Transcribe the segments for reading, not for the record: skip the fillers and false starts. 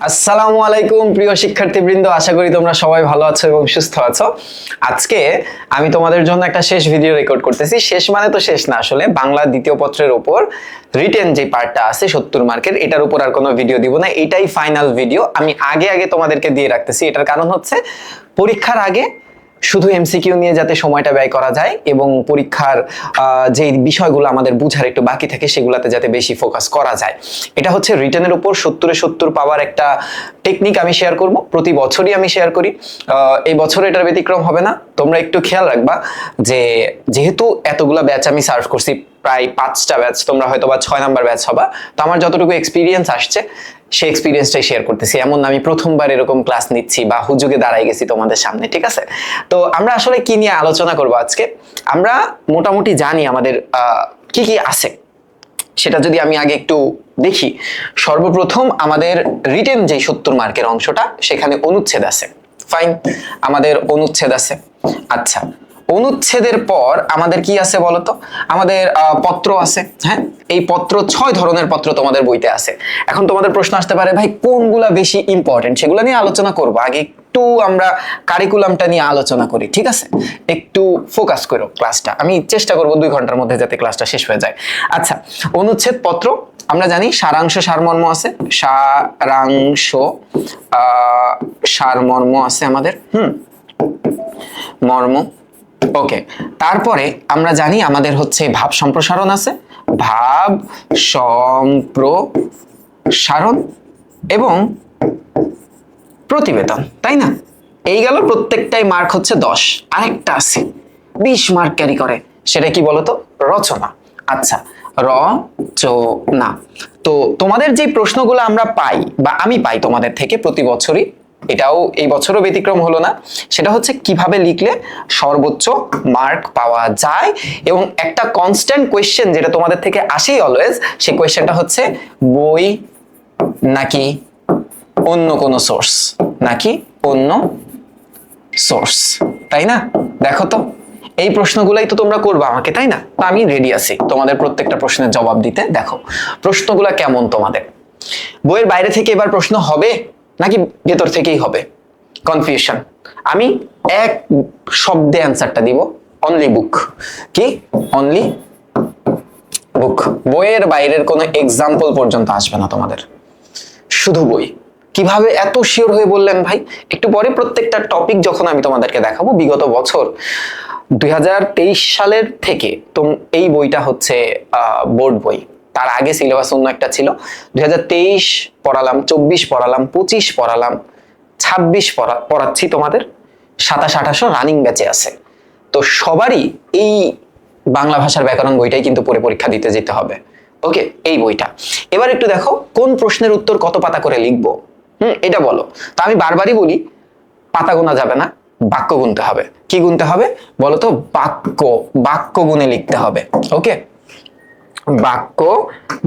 আসসালামু আলাইকুম প্রিয় শিক্ষার্থীবৃন্দ, আশা করি তোমরা সবাই ভালো আছো এবং সুস্থ আছো। আজকে আমি তোমাদের জন্য একটা শেষ ভিডিও রেকর্ড করতেছি। শেষ মানে তো শেষ না, আসলে বাংলা দ্বিতীয় পত্রের উপর রিটেন যে পার্টটা আছে 70 মার্কের, এটার উপর আর কোনো ভিডিও দিব না। এটাই ফাইনাল ভিডিও। আমি আগে আগে তোমাদেরকে দিয়ে রাখতেছি, এটার কারণ হচ্ছে পরীক্ষার আগে শুধু এমসিকিউ নিয়ে যাতে সময়টা ব্যয় করা যায় এবং পরীক্ষার যে বিষয়গুলো আমাদের বুঝার একটু বাকি থাকে সেগুলোতে যাতে বেশি ফোকাস করা যায়। এটা হচ্ছে রিটেনের উপর 70-এ 70 পাওয়ার একটা টেকনিক আমি শেয়ার করব। প্রতি বছরই আমি শেয়ার করি, এই বছর এটার ব্যতিক্রম হবে না। তোমরা একটু খেয়াল রাখবা যে যেহেতু এতগুলা ব্যাচ আমি সার্ভ করছি, প্রায় 5টা ব্যাচ, তোমরা হয়তো বা 6 নাম্বার ব্যাচ হবা, তো আমার যতটুকু এক্সপিরিয়েন্স আসছে সেই এক্সপিরিয়েন্সটাই শেয়ার করতেছি। এমন আমি প্রথমবার এরকম ক্লাস নিচ্ছি বা হুজুগে দাঁড়াই গেছি তোমাদের সামনে, ঠিক আছে? তো আমরা আসলে কি নিয়ে আলোচনা করব আজকে? আমরা মোটামুটি জানি আমাদের কি কি আছে, সেটা যদি আমি আগে একটু দেখি। সর্বপ্রথম আমাদের রিটেন যে 70 মার্কের অংশটা, সেখানে অনুচ্ছেদ আছে। ফাইন, আমাদের অনুচ্ছেদ আছে। আচ্ছা, অনুচ্ছেদের পর আমাদের কি আছে বলতো? আমাদের পত্র আছে। হ্যাঁ, এই পত্র 6 ধরনের পত্র তোমাদের বইতে আছে। এখন তোমাদের প্রশ্ন আসতে পারে, ভাই কোনগুলা বেশি ইম্পর্টেন্ট? সেগুলো নিয়ে আলোচনা করব। আগে একটু আমরা কারিকুলামটা নিয়ে আলোচনা করি, ঠিক আছে? একটু ফোকাস করো ক্লাসটা। আমি চেষ্টা করব 2 ঘন্টার মধ্যে যাতে ক্লাসটা শেষ হয়ে যায়। আচ্ছা, অনুচ্ছেদ পত্র আমরা জানি সারাংশ সারমর্ম আছে। সারাংশ সারমর্ম আছে আমাদের, মর্ম। ওকে, তারপরে আমরা জানি আমাদের হচ্ছে ভাব সম্প্রসারণ আছে, ভাব সম্প্রসারণ এবং প্রতিবেদন, তাই না? এই গেল, প্রত্যেকটাই মার্ক হচ্ছে 10। আরেকটা আছে 20 মার্ক ক্যারি করে, সেটা কি বলতো? রচনা। আচ্ছা, রচনা। তো তোমাদের যে প্রশ্নগুলো আমরা পাই বা আমি পাই তোমাদের থেকে প্রতি বছরই, এটাও এই বছরও ব্যতিক্রম হলো না, সেটা হচ্ছে কিভাবে লিখলে সর্বোচ্চ মার্ক পাওয়া যায়। এবং একটা কনস্ট্যান্ট কোয়েশ্চেন যেটা তোমাদের থেকে আসেই অলওয়েজ, সেই কোয়েশ্চেনটা হচ্ছে বই নাকি অন্য কোনো সোর্স, নাকি অন্য সোর্স, তাই না? দেখো তো, এই প্রশ্নগুলাই তো তোমরা করবে আমাকে, তাই না? তো আমি রেডি আছি তোমাদের প্রত্যেকটা প্রশ্নের জবাব দিতে। দেখো প্রশ্নগুলা কেমন তোমাদের। বইয়ের বাইরে থেকে এবার প্রশ্ন হবে নাকি ভেতর থেকেই হবে? কনফিউশন। আমি এক শব্দে অ্যান্সারটা দিব, অনলি বুক। কি? অনলি বুক। বইয়ের বাইরের কোনো এক্সাম্পল পর্যন্ত আসবে না তোমাদের, শুধু বই। কিভাবে এত শিওর হয়ে বললেন ভাই? একটু পরে প্রত্যেকটা টপিক যখন আমি তোমাদেরকে দেখাবো, বিগত বছর 2023 সালের থেকে এই বইটা হচ্ছে বোর্ড বই। তার আগে সিলেবাস অন্য একটা ছিল। 2023 পড়ালাম, 24 পড়ালাম, 25 পড়ালাম, 26 পড়াচ্ছি তোমাদের, 27-28 রানিং ব্যাচে আছে। তো সবারই এই বাংলা ভাষার ব্যাকরণ বইটাই কিন্তু পড়ে পরীক্ষা দিতে যেতে হবে। ওকে, এই বইটা। এবার একটু দেখো কোন প্রশ্নের উত্তর কত পাতা করে লিখবো, এটা বলো। তো আমি বারবারই বলি, পাতা গোনা যাবে না, বাক্য গুনতে হবে। কি গুনতে হবে বলো তো? বাক্য গুনে লিখতে হবে। ওকে, বাক্য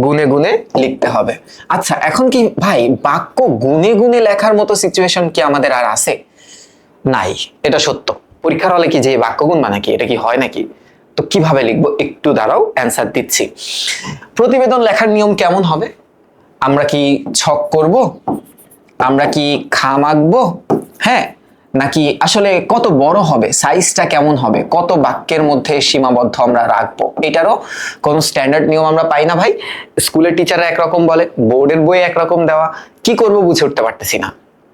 গুনে গুনে লিখতে হবে। আচ্ছা, এখন কি ভাই বাক্য গুনে গুনে লেখার মতো সিচুয়েশন কি আমাদের আর আছে? নাই, এটা সত্য। পরীক্ষার হলে কি যে বাক্য গুনবা নাকি? এটা কি হয় নাকি? তো কিভাবে লিখবো একটু দাঁড়াও, অ্যান্সার দিচ্ছি। প্রতিবেদন লেখার নিয়ম কেমন হবে? আমরা কি ছক করব? আমরা কি খাম আঁকবো? হ্যাঁ, নাকি আসলে কত বড় হবে, সাইজটা কেমন হবে, কত বাক্যের মধ্যে সীমাবদ্ধ আমরা রাখবো, এটারও কোনো স্ট্যান্ডার্ড নিয়ম আমরা পাই না ভাই। স্কুলের টিচাররা একরকম বলে, বোর্ডের বই একরকম দেওয়া, কি করব বুঝে উঠতে পারতেছি না।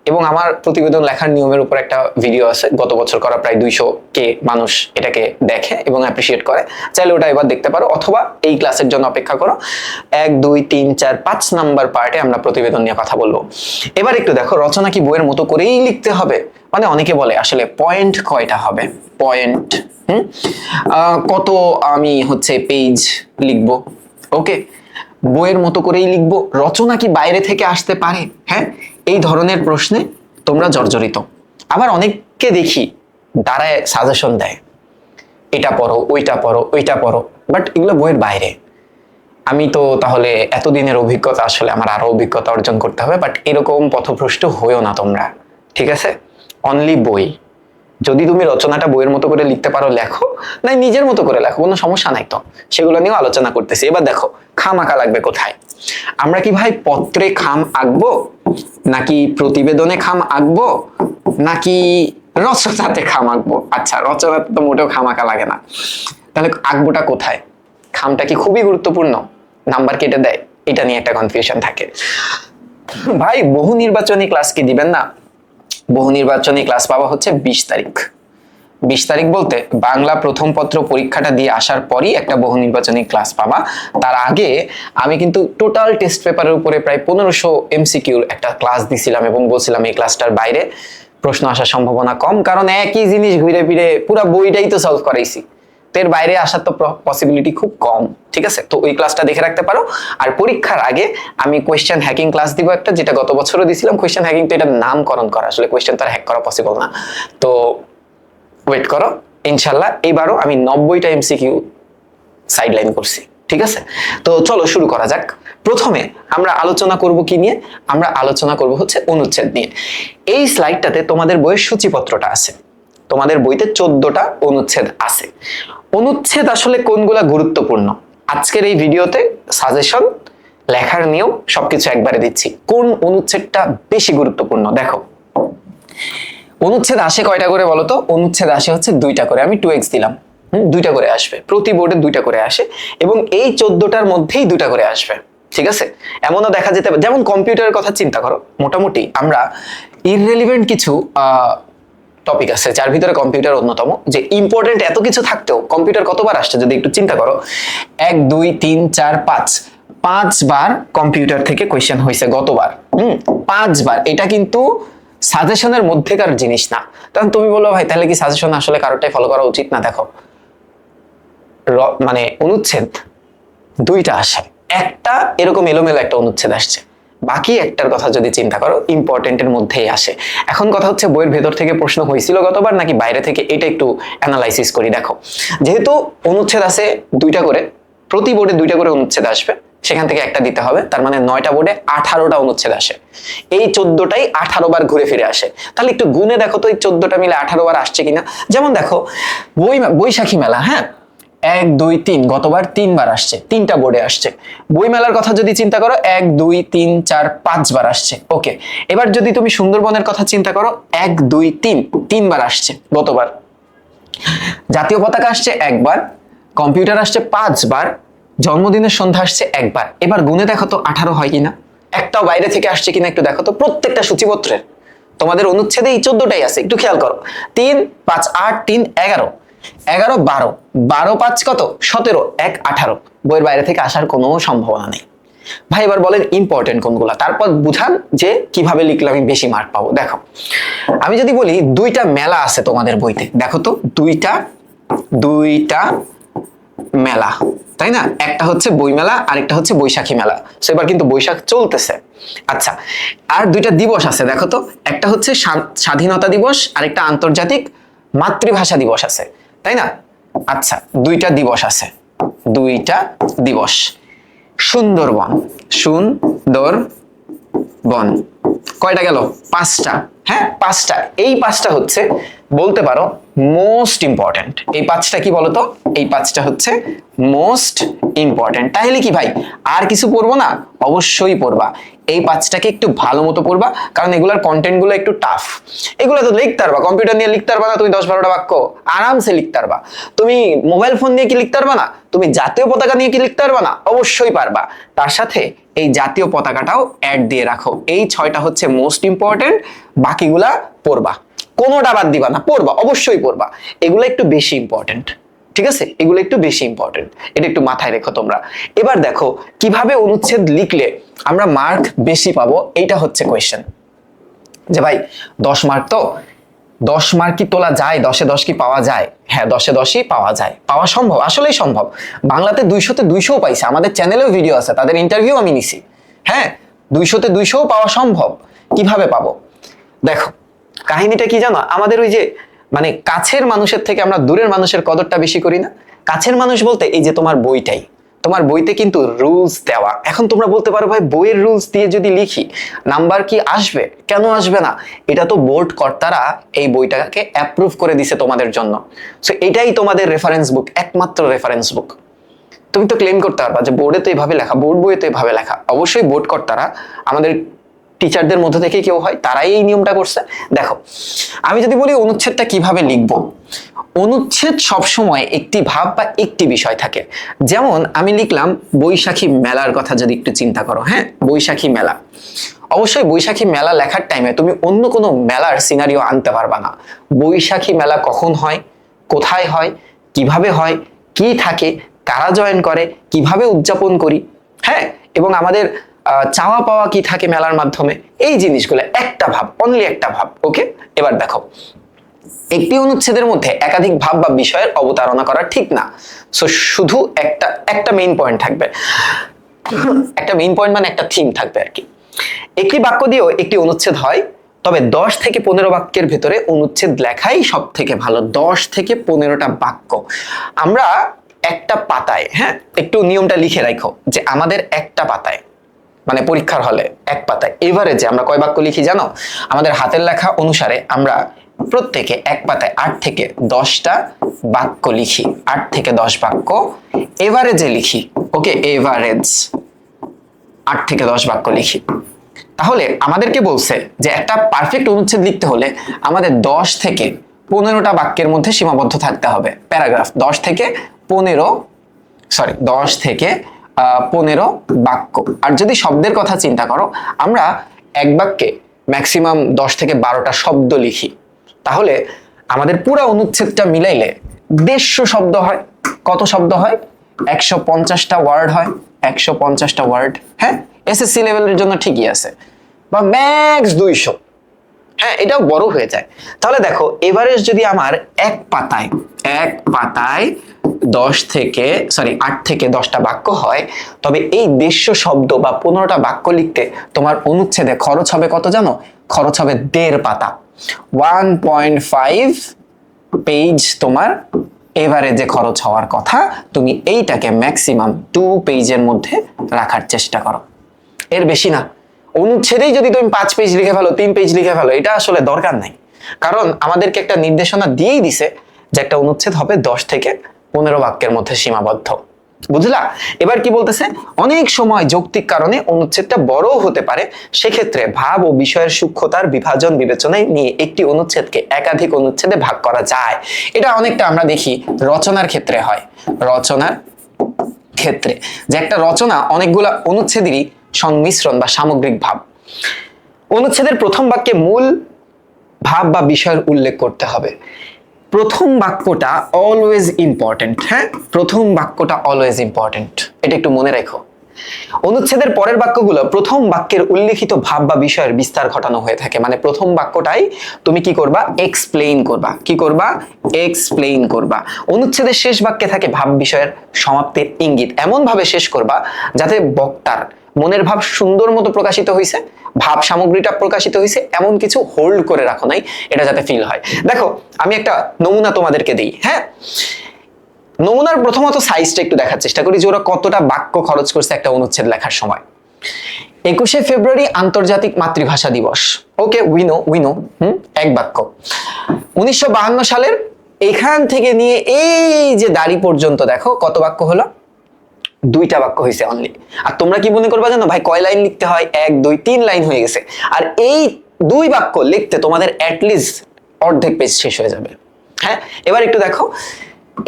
এবং আমার প্রতিবেদন লেখার নিয়মের উপর একটা ভিডিও আছে, গত বছর করা, প্রায় 200 মানুষ এটাকে দেখে এবং অ্যাপ্রিসিয়েট করে। চাইলে ওটা এবার দেখতে পারো, অথবা এই ক্লাসের জন্য অপেক্ষা করো। 1, 2, 3, 4, 5 নাম্বার পার্টে আমরা প্রতিবেদন নিয়ে কথা বলবো। এবার একটু দেখো, রচনা কি বইয়ের মতো করেই লিখতে হবে? মানে অনেকে বলে আসলে পয়েন্ট কয়টা হবে, পয়েন্ট কত আমি হচ্ছে পেজ লিখবো। ওকে, বইয়ের মতো করেই লিখবো। রচনা কি বাইরে থেকে আসতে পারে? হ্যাঁ, এই ধরনের প্রশ্নে তোমরা জর্জরিত। আবার অনেককে দেখি দাঁড়ায় সাজেশন দেয়, এটা পড়ো, ওইটা পড়ো, ওইটা পড়ো, বাট এগুলো বইয়ের বাইরে। আমি তো তাহলে এতদিনের অভিজ্ঞতা, আসলে আমার আরো অভিজ্ঞতা অর্জন করতে হবে। বাট এরকম পথভ্রষ্ট হইও না তোমরা, ঠিক আছে? অনলি বই, যদি তুমি রচনাটা বইয়ের মতো করে লিখতে পারো লেখো, নাই নিজের মতো করে লেখো, কোনো সমস্যা নাই তো। সেগুলো নিয়েও আলোচনা করতেছি। এবার দেখো খাম আঁকা লাগবে কোথায়। আমরা কি ভাই পত্রে খাম আঁকবো, নাকি প্রতিবেদনে খাম আঁকবো, নাকি রচনাতে খাম আঁকবো? আচ্ছা, রচনাতে তো মোটেও খাম আঁকা লাগে না, তাহলে আঁকবোটা কোথায়? খামটা কি খুবই গুরুত্বপূর্ণ, নাম্বার কেটে দেয়, এটা নিয়ে একটা কনফিউশন থাকে। ভাই বহু নির্বাচনী ক্লাস কি দিবেন না? বহু নির্বাচনী ক্লাস পাওয়া হচ্ছে 20 তারিখ। 20 তারিখ বলতে বাংলা প্রথম পত্র পরীক্ষাটা দিয়ে আসার পরই একটা বহু নির্বাচনী ক্লাস পাবা। তার আগে আমি কিন্তু টোটাল টেস্ট পেপারের উপরে প্রায় 1500 এমসিকিউর একটা ক্লাস দিছিলাম এবং বলছিলাম এই ক্লাসটার বাইরে প্রশ্ন আসার সম্ভাবনা কম, কারণ একই জিনিস ঘুরে ফিরে পুরো বইটাই তো সলভ করাইছি, তো এর বাইরে আসার তো পসিবিলিটি খুব কম। ঠিক আছে, তো ওই ক্লাসটা দেখে রাখতে পারো। আর পরীক্ষার আগে আমি কোয়েশ্চেন হ্যাকিং ক্লাস দিব একটা, যেটা গত বছরও দিছিলাম। কোয়েশ্চেন হ্যাকিং তো এটা নামকরণ করা, আসলে কোয়েশ্চেন তো আর হ্যাক করা পসিবল না। তো ওয়েট করো, ইনশাল্লাহ এবারও আমি 90টা এমসিকিউ সাইডলাইন করছি। ঠিক আছে, তো চলো শুরু করা যাক। প্রথমে আমরা আলোচনা করব কি নিয়ে? আমরা আলোচনা করব হচ্ছে অনুচ্ছেদ নিয়ে। এই স্লাইডটাতে তোমাদের বইয়ের সূচিপত্রটা আছে। তোমাদের বইতে 14টা অনুচ্ছেদ আছে। অনুচ্ছেদ আসলে কোনগুলা গুরুত্বপূর্ণ, আজকের এই ভিডিওতে সাজেশন লেখার নিয়ম সবকিছু একবারে দিচ্ছি। কোন অনুচ্ছেদটা বেশি গুরুত্বপূর্ণ? দেখো, অনুচ্ছেদ আসে কয়টা করে বলো তো? অনুচ্ছেদ আসে হচ্ছে 2টা করে। আমি 2x দিলাম, 2টা করে আসবে প্রতি বোর্ডে, 2টা করে আসে এবং এই 14টার মধ্যেই 2টা করে আসবে। ঠিক আছে, এমনও দেখা যেতে পারে, যেমন কম্পিউটারের কথা চিন্তা করো, মোটামুটি আমরা ইররেলিভেন্ট কিছু টপিক আছে যার ভিতরে কম্পিউটার অন্যতম, যে ইম্পর্টেন্ট এত কিছু থাকতেও কম্পিউটার কতবার আসছে যদি একটু চিন্তা করো। 1 2 3 4 5, 5 বার কম্পিউটার থেকে কোয়েশ্চেন হয়েছে গতবার। 5 বার, এটা কিন্তু সাজেশনের মধ্যেকার জিনিস না। তখন তুমি বলো ভাই তাহলে কি সাজেশন আসলে কারোটাই ফলো করা উচিত না? দেখো, মানে অনুচ্ছেদ 2টা আসে, একটা এরকম এলোমেলো একটা অনুচ্ছেদ আসছে, বাকি একটার কথা যদি চিন্তা করো ইম্পর্টেন্টের মধ্যেই আসে। এখন কথা হচ্ছে বইয়ের ভেতর থেকে প্রশ্ন হয়েছিল গতবার নাকি বাইরে থেকে, এটা একটু অ্যানালাইসিস করি। দেখো, যেহেতু অনুচ্ছেদ আছে 2টা করে, প্রতি বোর্ডে 2টা করে অনুচ্ছেদ আসবে, সেখান থেকে একটা দিতে হবে, তার মানে 9টা বোর্ডে 18টা অনুচ্ছেদ আসে। এই 14টাই 18 বার ঘুরে ফিরে আসে। তাহলে একটু গুনে দেখো তো এই 14টা মিলে 18 বার আসছে কিনা। যেমন দেখো বৈশাখী মেলা, হ্যাঁ 1 2 3 গতবার 3 বার আসছে, 3টা বোর্ডে আসছে। বই মেলার কথা যদি চিন্তা করো 1 2 3 4 5 বার আসছে। ওকে, এবার যদি তুমি সুন্দরবনের কথা চিন্তা করো 1 2 3 3 বার আসছে গতবার। জাতীয় পতাকা আসছে 1 বার, কম্পিউটার আসছে 5 বার, জন্মদিনের সন্ধ্যা আসছে 1 বার। এবার গুনে দেখো তো 18 হয় কিনা, একটাও বাইরে থেকে আসছে কিনা একটু দেখো তো। প্রত্যেকটা সূচিপত্রের তোমাদের অনুচ্ছেদে এই 14টাই আছে, একটু খেয়াল করো। 3 5 8 3 11, 11 12, 12 5 কত 17, 1 18, বইয়ের বাইরে থেকে আসার কোনো সম্ভাবনা নেই। ভাই এবার বলেন ইম্পর্টেন্ট কোনগুলা, তারপর বুঝান যে কিভাবে লিখলে আমি বেশি মার্ক পাবো। দেখো, আমি যদি বলি 2টা মেলা আছে তোমাদের বইতে, দেখো তো 2টা মেলা, তাই না? একটা হচ্ছে বই মেলা, আরেকটা হচ্ছে বৈশাখী মেলা। সো এবার কিন্তু বৈশাখ চলতেছে। আচ্ছা, আর 2টা দিবস আছে, দেখো তো, একটা হচ্ছে স্বাধীনতা দিবস, আরেকটা আন্তর্জাতিক মাতৃভাষা দিবস আছে, তাই না? আচ্ছা, 2টা দিবস আছে, 2টা দিবস। সুন্দরবন, সুন্দরবন কয়টা গেল? 5টা। হ্যাঁ 5টা। এই 5টা হচ্ছে বলতে পারো মোস্ট ইম্পর্টেন্ট। এই 5টা কি বলতো? এই 5টা হচ্ছে মোস্ট ইম্পর্টেন্ট। তাহলে কি ভাই আর কিছু পড়বো না? অবশ্যই পড়বা। এই 5টাকে একটু ভালো মতো পড়বা, কারণ এগুলার কন্টেন্ট গুলো একটু টাফ। এগুলো তো লিখতে পারবা, কম্পিউটার নিয়ে লিখতে পারবা না তুমি 10-12টা বাক্য? আরামসে লিখতে পারবা। তুমি মোবাইল ফোন নিয়ে কি লিখতে পারবা না? তুমি জাতীয় পতাকা নিয়ে কি লিখতে পারবা না? অবশ্যই পারবা। তার সাথে এই জাতীয় পতাকাটাও অ্যাড দিয়ে রাখো। এই 6টা হচ্ছে মোস্ট ইম্পর্টেন্ট, বাকিগুলা পড়বা, কোনোটা বাদ দিবা না, পড়বা, অবশ্যই পড়বা। এগুলো একটু বেশি ইম্পর্টেন্ট। ঠিক আছে, এগুলো একটু বেশি ইম্পর্টেন্ট, এটা একটু মাথায় রেখো তোমরা। এবার দেখো কিভাবে অনুচ্ছেদ লিখলে আমরা মার্ক বেশি পাবো, এইটা হচ্ছে কোয়েশ্চেন। যে ভাই 10 মার্ক তো, 10 মার্ক কি তোলা যায়? 10-এ 10 কি পাওয়া যায়? হ্যাঁ 10-এ 10ই পাওয়া যায়, পাওয়া সম্ভব, আসলেই সম্ভব। বাংলাতে 200-তে 200ও পাইছে, আমাদের চ্যানেলেও ভিডিও আছে, তাদের ইন্টারভিউ আমি নিছি। হ্যাঁ 200-তে 200ও পাওয়া সম্ভব। কিভাবে পাবো? দেখো কাহিনীটা কি জানো, আমাদের ওই যে মানে কাছের মানুষের থেকে আমরা দূরের মানুষের কদরটা বেশি করি না? কাছের মানুষ বলতে এই যে তোমার বইটাই, তোমার বইতে কিন্তু রুলস দেওয়া। এখন তোমরা বলতে পারো ভাই বইয়ের রুলস দিয়ে যদি লিখি নাম্বার কি আসবে? কেন আসবে না? এটা তো বোর্ড কর্তারা এই বইটাকে অ্যাপ্রুভ করে দিছে তোমাদের জন্য। সো এটাই তোমাদের রেফারেন্স বুক, একমাত্র রেফারেন্স বুক। তুমি তো ক্লেম করতে পারবা যে বোর্ডে তো এইভাবে লেখা, বোর্ড বইয়ে তো এইভাবে লেখা। অবশ্যই বোর্ড কর্তারা আমাদের টিচারদের মধ্যে থেকে কেউ হয়, তারাই এই নিয়মটা করছে। দেখো আমি যদি বলি অনুচ্ছেদটা কিভাবে লিখবো, অনুচ্ছেদ সবসময় একটি ভাব বা একটি বিষয় থাকে। যেমন আমি লিখলাম বৈশাখী মেলার কথা, যদি একটু চিন্তা করো। হ্যাঁ, বৈশাখী মেলা, অবশ্যই বৈশাখী মেলা লেখার টাইমে তুমি অন্য কোনো মেলার সিনারিও আনতে পারবা না। বৈশাখী মেলা কখন হয়, কোথায় হয়, কিভাবে হয়, কি থাকে, কারা জয়েন করে, কিভাবে উদযাপন করি, হ্যাঁ, এবং আমাদের চাওয়া পাওয়া কি থাকে মেলার মাধ্যমে, এই জিনিসগুলো একটা ভাব, অনলি একটা ভাব। ওকে, এবার দেখো একটি অনুচ্ছেদের মধ্যে একাধিক ভাব বা বিষয়ের অবতারণা করা ঠিক না। সো শুধু একটা মেইন পয়েন্ট থাকবে, একটা মেইন পয়েন্ট মানে একটা থিম থাকবে আর কি। একটি বাক্য দিয়েও একটি অনুচ্ছেদ হয়, তবে 10 থেকে 15 বাক্যের ভেতরে অনুচ্ছেদ লেখাই সব থেকে ভালো। 10 থেকে 15টা বাক্য আমরা একটা পাতায়, হ্যাঁ একটু নিয়মটা লিখে রাখো যে আমাদের একটা পাতায়, মানে পরীক্ষার হলে এক পাতায় এভারেজে আমরা কয় বাক্য লিখি জানো? আমাদের হাতের লেখা অনুসারে আমরা প্রত্যেকে এক পাতায় 8 থেকে 10টা বাক্য লিখি, 8 থেকে 10 বাক্য এভারেজে লিখি। ওকে, এভারেজ 8 থেকে 10 বাক্য লিখি। তাহলে আমাদেরকে বলছে যে একটা পারফেক্ট অনুচ্ছেদ লিখতে হলে আমাদের 10 থেকে 15টা বাক্যের মধ্যে সীমাবদ্ধ থাকতে হবে। প্যারাগ্রাফ 10 থেকে 15 বাক্য। আর যদি শব্দের কথা চিন্তা করো, আমরা এক বাক্যে ম্যাক্সিমাম 10 থেকে 12টা শব্দ লিখি। তাহলে আমাদের পুরো অনুচ্ছেদটা মিলাইলে 150 শব্দ হয়। কত শব্দ হয়? 150টা ওয়ার্ড হয়। 150টা ওয়ার্ড, হ্যাঁ এসএসসি লেভেলের জন্য ঠিকই আছে, বা ম্যাক্স 200। হ্যাঁ, এটাও বড় হয়ে যায়। তাহলে দেখো এভারেজ যদি আমার এক পাতায় 8 থেকে 10টা বাক্য হয়, তবে এই 150 শব্দ বা 15টা বাক্য লিখতে তোমার অনুচ্ছেদে খরচ হবে কত জানো? খরচ হবে 1.5 পাতা, 1.5 পেজ তোমার এভারেজে খরচ হওয়ার কথা। তুমি এইটাকে ম্যাক্সিমাম 2 পেজের মধ্যে রাখার চেষ্টা করো, এর বেশি না। অনুচ্ছেদেই যদি তুমি 5 পেজ লিখে ফেলো, 3 পেজ লিখে ফেলো, এটা আসলে দরকার নাই। কারণ আমাদেরকে একটা নির্দেশনা দিয়েই দিছে যে একটা অনুচ্ছেদ হবে 10 থেকে 15 বাক্যের মধ্যে সীমাবদ্ধ। বুঝলা? এবার কি বলতেছে? অনেক সময় যৌক্তিক কারণে অনুচ্ছেদটা বড় হতে পারে, সেক্ষেত্রে ভাব ও বিষয়ের সূক্ষ্মতার বিভাজন বিবেচনায় নিয়ে একটি অনুচ্ছেদকে একাধিক অনুচ্ছেদে ভাগ করা যায়। এটা অনেকটা আমরা দেখি রচনার ক্ষেত্রে হয়। রচনার ক্ষেত্রে যে একটা রচনা অনেকগুলা অনুচ্ছেদেরই সংমিশ্রণ বা সামগ্রিক ভাব। অনুচ্ছেদের প্রথম বাক্যে মূল ভাব বা বিষয়ের উল্লেখ করতে হবে। প্রথম বাক্যটা অলওয়েজ ইম্পর্টেন্ট। হ্যাঁ, প্রথম বাক্যটা অলওয়েজ ইম্পর্টেন্ট, এটা একটু মনে রেখো। অনুচ্ছেদের পরের বাক্যগুলো প্রথম বাক্যের উল্লেখিত ভাব বা বিষয়ের বিস্তার ঘটানো হয়ে থাকে। মানে প্রথম বাক্যটাই তুমি কি করবা? এক্সপ্লেইন করবা। কি করবা? এক্সপ্লেইন করবা। অনুচ্ছেদের শেষ বাক্যে থাকে ভাব বিষয়ের সমাপ্তির ইঙ্গিত। এমন ভাবে শেষ করবা যাতে বক্তার মনের ভাব সুন্দর মতো প্রকাশিত হয়েছে, ভাব সামগ্রীটা প্রকাশিত হয়েছে, এমন কিছু হোল্ড করে রাখো নাই, এটা যাতে ফিল হয়। দেখো আমি একটা নমুনা তোমাদেরকে দিই। হ্যাঁ, নমুনার প্রথমত সাইজটা একটু দেখার চেষ্টা করি যে ওরা কতটা বাক্য খরচ করছে একটা অনুচ্ছেদ লেখার সময়। 21শে ফেব্রুয়ারি আন্তর্জাতিক মাতৃভাষা দিবস। ওকে, উইনো এক বাক্য। 1952 সালের এখান থেকে নিয়ে এই যে দাড়ি পর্যন্ত দেখো কত বাক্য হলো? 2টা বাক্য হয়েছে অনলি। আর তোমরা কি মনে করবা জানো ভাই কয় লাইন লিখতে হয়? 1 2 3 লাইন হয়ে গেছে। আর এই 2 বাক্য লিখতে তোমাদের অ্যাটলিস্ট অর্ধেক পেজ শেষ হয়ে যাবে। হ্যাঁ, এবার একটু দেখো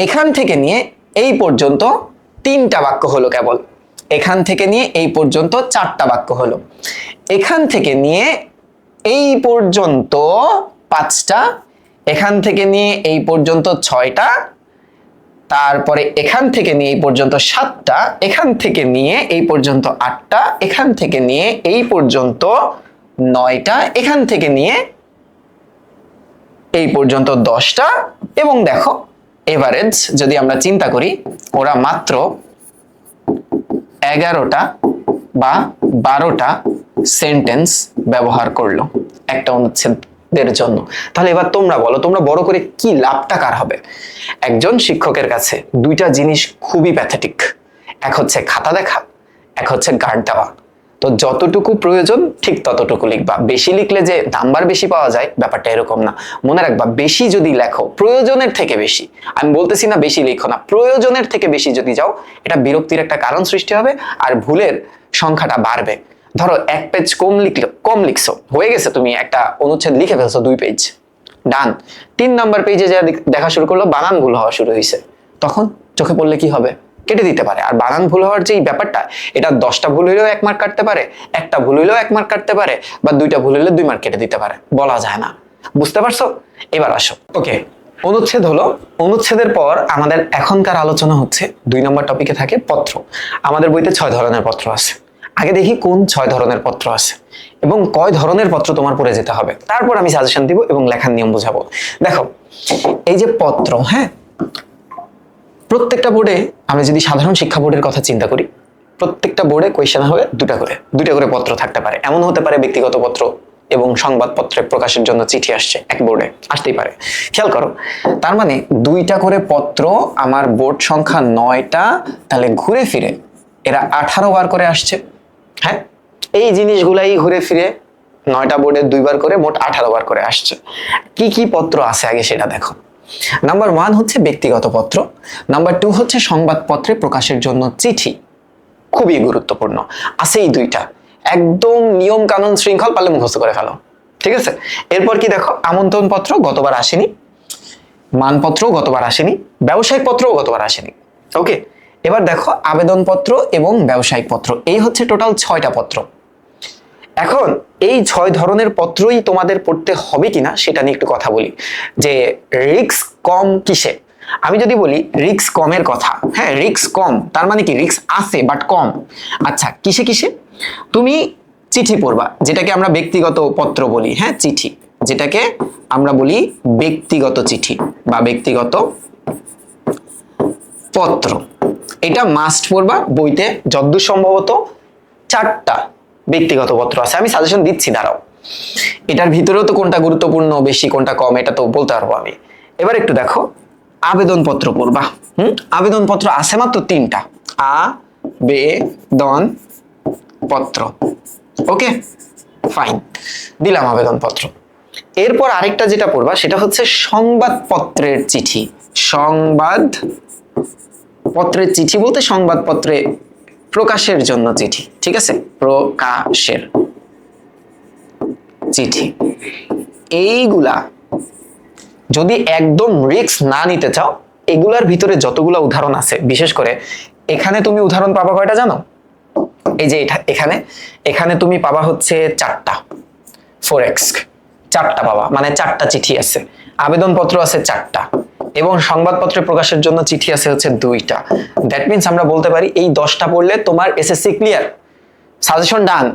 এখান থেকে নিয়ে এই পর্যন্ত 3টা বাক্য হলো কেবল। এখান থেকে নিয়ে এই পর্যন্ত 4টা বাক্য হলো। এখান থেকে নিয়ে এই পর্যন্ত 5টা, এখান থেকে নিয়ে এই পর্যন্ত 6টা, তারপরে এখান থেকে নিয়ে এই পর্যন্ত 7টা, এখান থেকে নিয়ে এই পর্যন্ত 8টা, এখান থেকে নিয়ে এই পর্যন্ত 9টা, এখান থেকে নিয়ে এই পর্যন্ত 10টা। এবং দেখো এভারেজ যদি আমরা চিন্তা করি, ওরা মাত্র 11টা বা 12টা সেন্টেন্স ব্যবহার করলো একটা অনুচ্ছেদের জন্য। তাহলে এবার তোমরা বলো, তোমরা বড় করে কি লাভটা কার হবে? একজন শিক্ষকের কাছে 2টা জিনিস খুবই প্যাথেটিক। এক হচ্ছে খাতা দেখা, এক হচ্ছে গার্ড দেওয়া। তো যতটুকু প্রয়োজন ঠিক ততটুকু লিখবা। বেশি লিখলে যে নাম্বার বেশি পাওয়া যায় ব্যাপারটা এরকম না। মনে রাখবা, বেশি যদি লেখো, প্রয়োজনের থেকে বেশি, আমি বলতেছি না বেশি লিখো না, প্রয়োজনের থেকে বেশি যদি যাও, এটা বিরক্তির একটা কারণ সৃষ্টি হবে আর ভুলের সংখ্যাটা বাড়বে। ধরো 1 পেজ কম লিখছো, হয়ে গেছে, তুমি একটা অনুচ্ছেদ লিখে ফেলছো 2 পেজ, ডান। 3 নাম্বার পেজে যা দেখা শুরু করলো, বানান ভুল হওয়া শুরু হয়েছে, তখন চোখে পড়লে কি হবে? কেটে দিতে পারে। আর বানান ভুল হওয়ার যে ব্যাপারটা, এটা 10টা ভুল হইলেও 1 মার্ক কাটতে পারে, একটা ভুল হইলেও 1 মার্ক কাটতে পারে, বা 2টা ভুল হইলে 2 মার্ক কেটে দিতে পারে, বলা যায় না। বুঝতে পারছো? এবার আসো, ওকে, অনুচ্ছেদ হলো। অনুচ্ছেদের পর আমাদের এখনকার আলোচনা হচ্ছে 2 নম্বর টপিকে থাকে পত্র। আমাদের বইতে 6 ধরনের পত্র আছে। আগে দেখি কোন 6 ধরনের পত্র আছে এবং কয় ধরনের পত্র তোমার পড়ে যেতে হবে, তারপর আমি সাজেশন দিব এবং লেখার নিয়ম বুঝাবো। দেখো, এই যে পত্র, হ্যাঁ, প্রত্যেকটা বোর্ডে, আমি যদি সাধারণ শিক্ষা বোর্ডের কথা চিন্তা করি, প্রত্যেকটা বোর্ডে কোয়েশ্চেন হবে দুটা করে পত্র থাকতে পারে। এমন হতে পারে ব্যক্তিগত পত্র এবং সংবাদপত্রে প্রকাশের জন্য চিঠি আসছে, এক বোর্ডে আসতেই পারে। খেয়াল করো, তার মানে 2টা করে পত্র, আমার বোর্ড সংখ্যা 9টা, তাহলে ঘুরে ফিরে এরা 18 বার করে আসছে। হ্যাঁ, এই জিনিসগুলাই ঘুরে ফিরে 9টা বোর্ডে 2 বার করে, মোট 18 বার করে আসছে। কি কি পত্র আছে আগে সেটা দেখো। নাম্বার 1 হচ্ছে ব্যক্তিগত পত্র, নাম্বার 2 হচ্ছে সংবাদপত্রে প্রকাশের জন্য চিঠি। খুবই গুরুত্বপূর্ণ আছে এই 2টা, একদম নিয়ম কানুন শৃঙ্খল পারলে মুখস্থ করে ফেলো, ঠিক আছে? এরপর কি দেখো, আমন্ত্রণ পত্র গতবার আসেনি, মানপত্র গতবার আসেনি, ব্যবসায়িক পত্রও গতবার আসেনি। ওকে, এবার দেখো আবেদন পত্র এবং ব্যবসায়িক পত্র, এই হচ্ছে টোটাল 6টা পত্র। এখন এই 6 ধরনের পত্রই তোমাদের পড়তে হবে কিনা সেটা নিয়ে একটু কথা বলি, যে রিস্ক কম কিসে। আমি যদি বলি রিস্ক কমের কথা, হ্যাঁ, রিস্ক কম তার মানে কি? রিস্ক আছে বাট কম। আচ্ছা, কিসে কিসে? তুমি চিঠি পড়বা, যেটাকে আমরা ব্যক্তিগত পত্র বলি, হ্যাঁ, চিঠি, যেটাকে আমরা বলি ব্যক্তিগত চিঠি বা ব্যক্তিগত পত্র, এটা মাস্ট পড়বা। বইতে যতদূর সম্ভবত 4টা ব্যক্তিগত পত্র আছে, আমি সাজেশন দিচ্ছি, দাঁড়াও। এটার ভিতরেও তো কোনটা গুরুত্বপূর্ণ বেশি কোনটা কম এটা তো বলতে পারবো আমি। এবার একটু দেখো, আবেদন পত্র পড়বা। আবেদন পত্র আছে মাত্র 3টা, আবেদন পত্র। ওকে, ফাইন, দিলাম আবেদন পত্র। এরপর আরেকটা যেটা পড়বা সেটা হচ্ছে সংবাদপত্রের চিঠি। সংবাদপত্রের চিঠি বলতে সংবাদপত্রে প্রকাশের জন্য চিঠি, ঠিক আছে, প্রকাশের চিঠি। এইগুলা যদি একদম রিস্ক না নিতে চাও, এগুলার ভিতরে যতগুলা উদাহরণ আছে, বিশেষ করে এখানে তুমি উদাহরণ পাবা কয়টা জানো? এই যে এখানে এখানে তুমি পাবা হচ্ছে 4টা, 4x 4টা পাবা, মানে 4টা চিঠি আছে। আবেদনপত্র আছে 4টা এবং সংবাদপত্রে প্রকাশের জন্য চিঠি আছে হচ্ছে 2টা। দ্যাট মিনস আমরা বলতে পারি এই 10টা পড়লে তোমার এসএসসি ক্লিয়ার, সাজেশন ডান।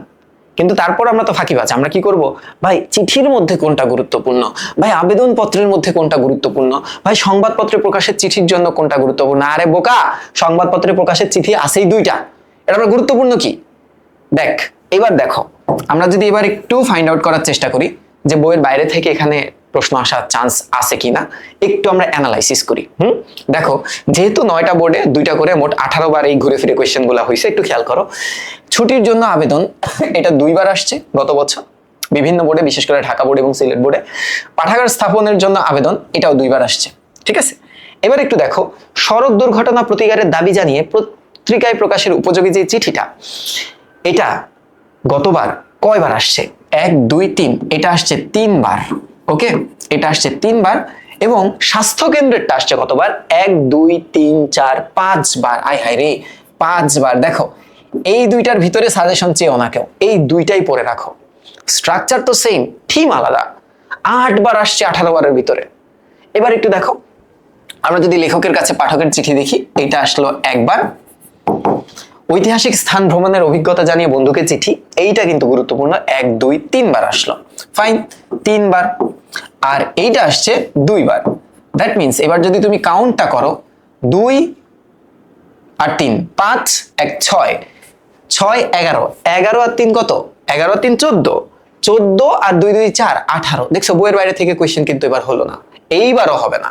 কিন্তু তারপর আমরা তো ফাঁকিবাজ, আমরা কি করব? ভাই চিঠির মধ্যে কোনটা গুরুত্বপূর্ণ, ভাই আবেদন পত্রের মধ্যে কোনটা গুরুত্বপূর্ণ, ভাই সংবাদপত্রে প্রকাশের চিঠির জন্য কোনটা গুরুত্বপূর্ণ? আরে বোকা, সংবাদপত্রে প্রকাশের চিঠি আছেই 2টা, এটা আবার গুরুত্বপূর্ণ কি? দেখ, এবার দেখো, আমরা যদি এবার একটু ফাইন্ড আউট করার চেষ্টা করি যে বইয়ের বাইরে থেকে এখানে প্রশ্ন আসার চান্স আছে কিনা, একটু আমরা অ্যানালাইসিস করি। দেখো, যেহেতু 9টা বোর্ডে 2টা করে, মোট 18 বার এই ঘুরে ফিরে কোয়েশ্চেন গুলা হয়েছে। একটু খেয়াল করো, ছুটির জন্য আবেদন, এটা 2 বার আসছে গত বছর বিভিন্ন বোর্ডে, বিশেষ করে ঢাকা বোর্ড এবং সিলেট বোর্ডে। পাঠাগার স্থাপনের জন্য আবেদন, এটাও 2 বার আসছে, ঠিক আছে। এবার একটু দেখো, সড়ক দুর্ঘটনা প্রতিকারের দাবি জানিয়ে পত্রিকায় প্রকাশের উপযোগী যে চিঠিটা, এটা গতবার কয়বার আসছে? 1 2 3, এটা আসছে 3 বার। ওকে, এটা আসছে 3 বার। এবং স্বাস্থ্য কেন্দ্রেরটা আসছে কতবার? 1 2 3 4 5 বার। আয় হায় রে, 5 বার। দেখো, এই 2টার ভিতরে সাজেশন চেয়েও না কেউ, এই 2টাই পড়ে রাখো। স্ট্রাকচার তো সেম, থিম আলাদা। 8 বার আসছে 18 বারের ভিতরে। এবার একটু দেখো, আমরা যদি লেখকের কাছে পাঠকের চিঠি দেখি, এটা আসলো 1 বার। ঐতিহাসিক স্থান ভ্রমণের অভিজ্ঞতা জানিয়ে বন্ধুকে চিঠি, এইটা কিন্তু গুরুত্বপূর্ণ, 1 2 3 বার আসলো, ফাইন, 3 বার। আর এইটা আসছে 2 বার। দ্যাট মিনস এবার যদি তুমি কাউন্টটা করো, 2 আর 3 5 1 6 6 11 11 আর 3 কত? 11 আর 3 14 14 আর 2 2 4 18। দেখছো, বইয়ের বাইরে থেকে কোয়েশ্চেন কিন্তু এবার হলো না, এইবারও হবে না।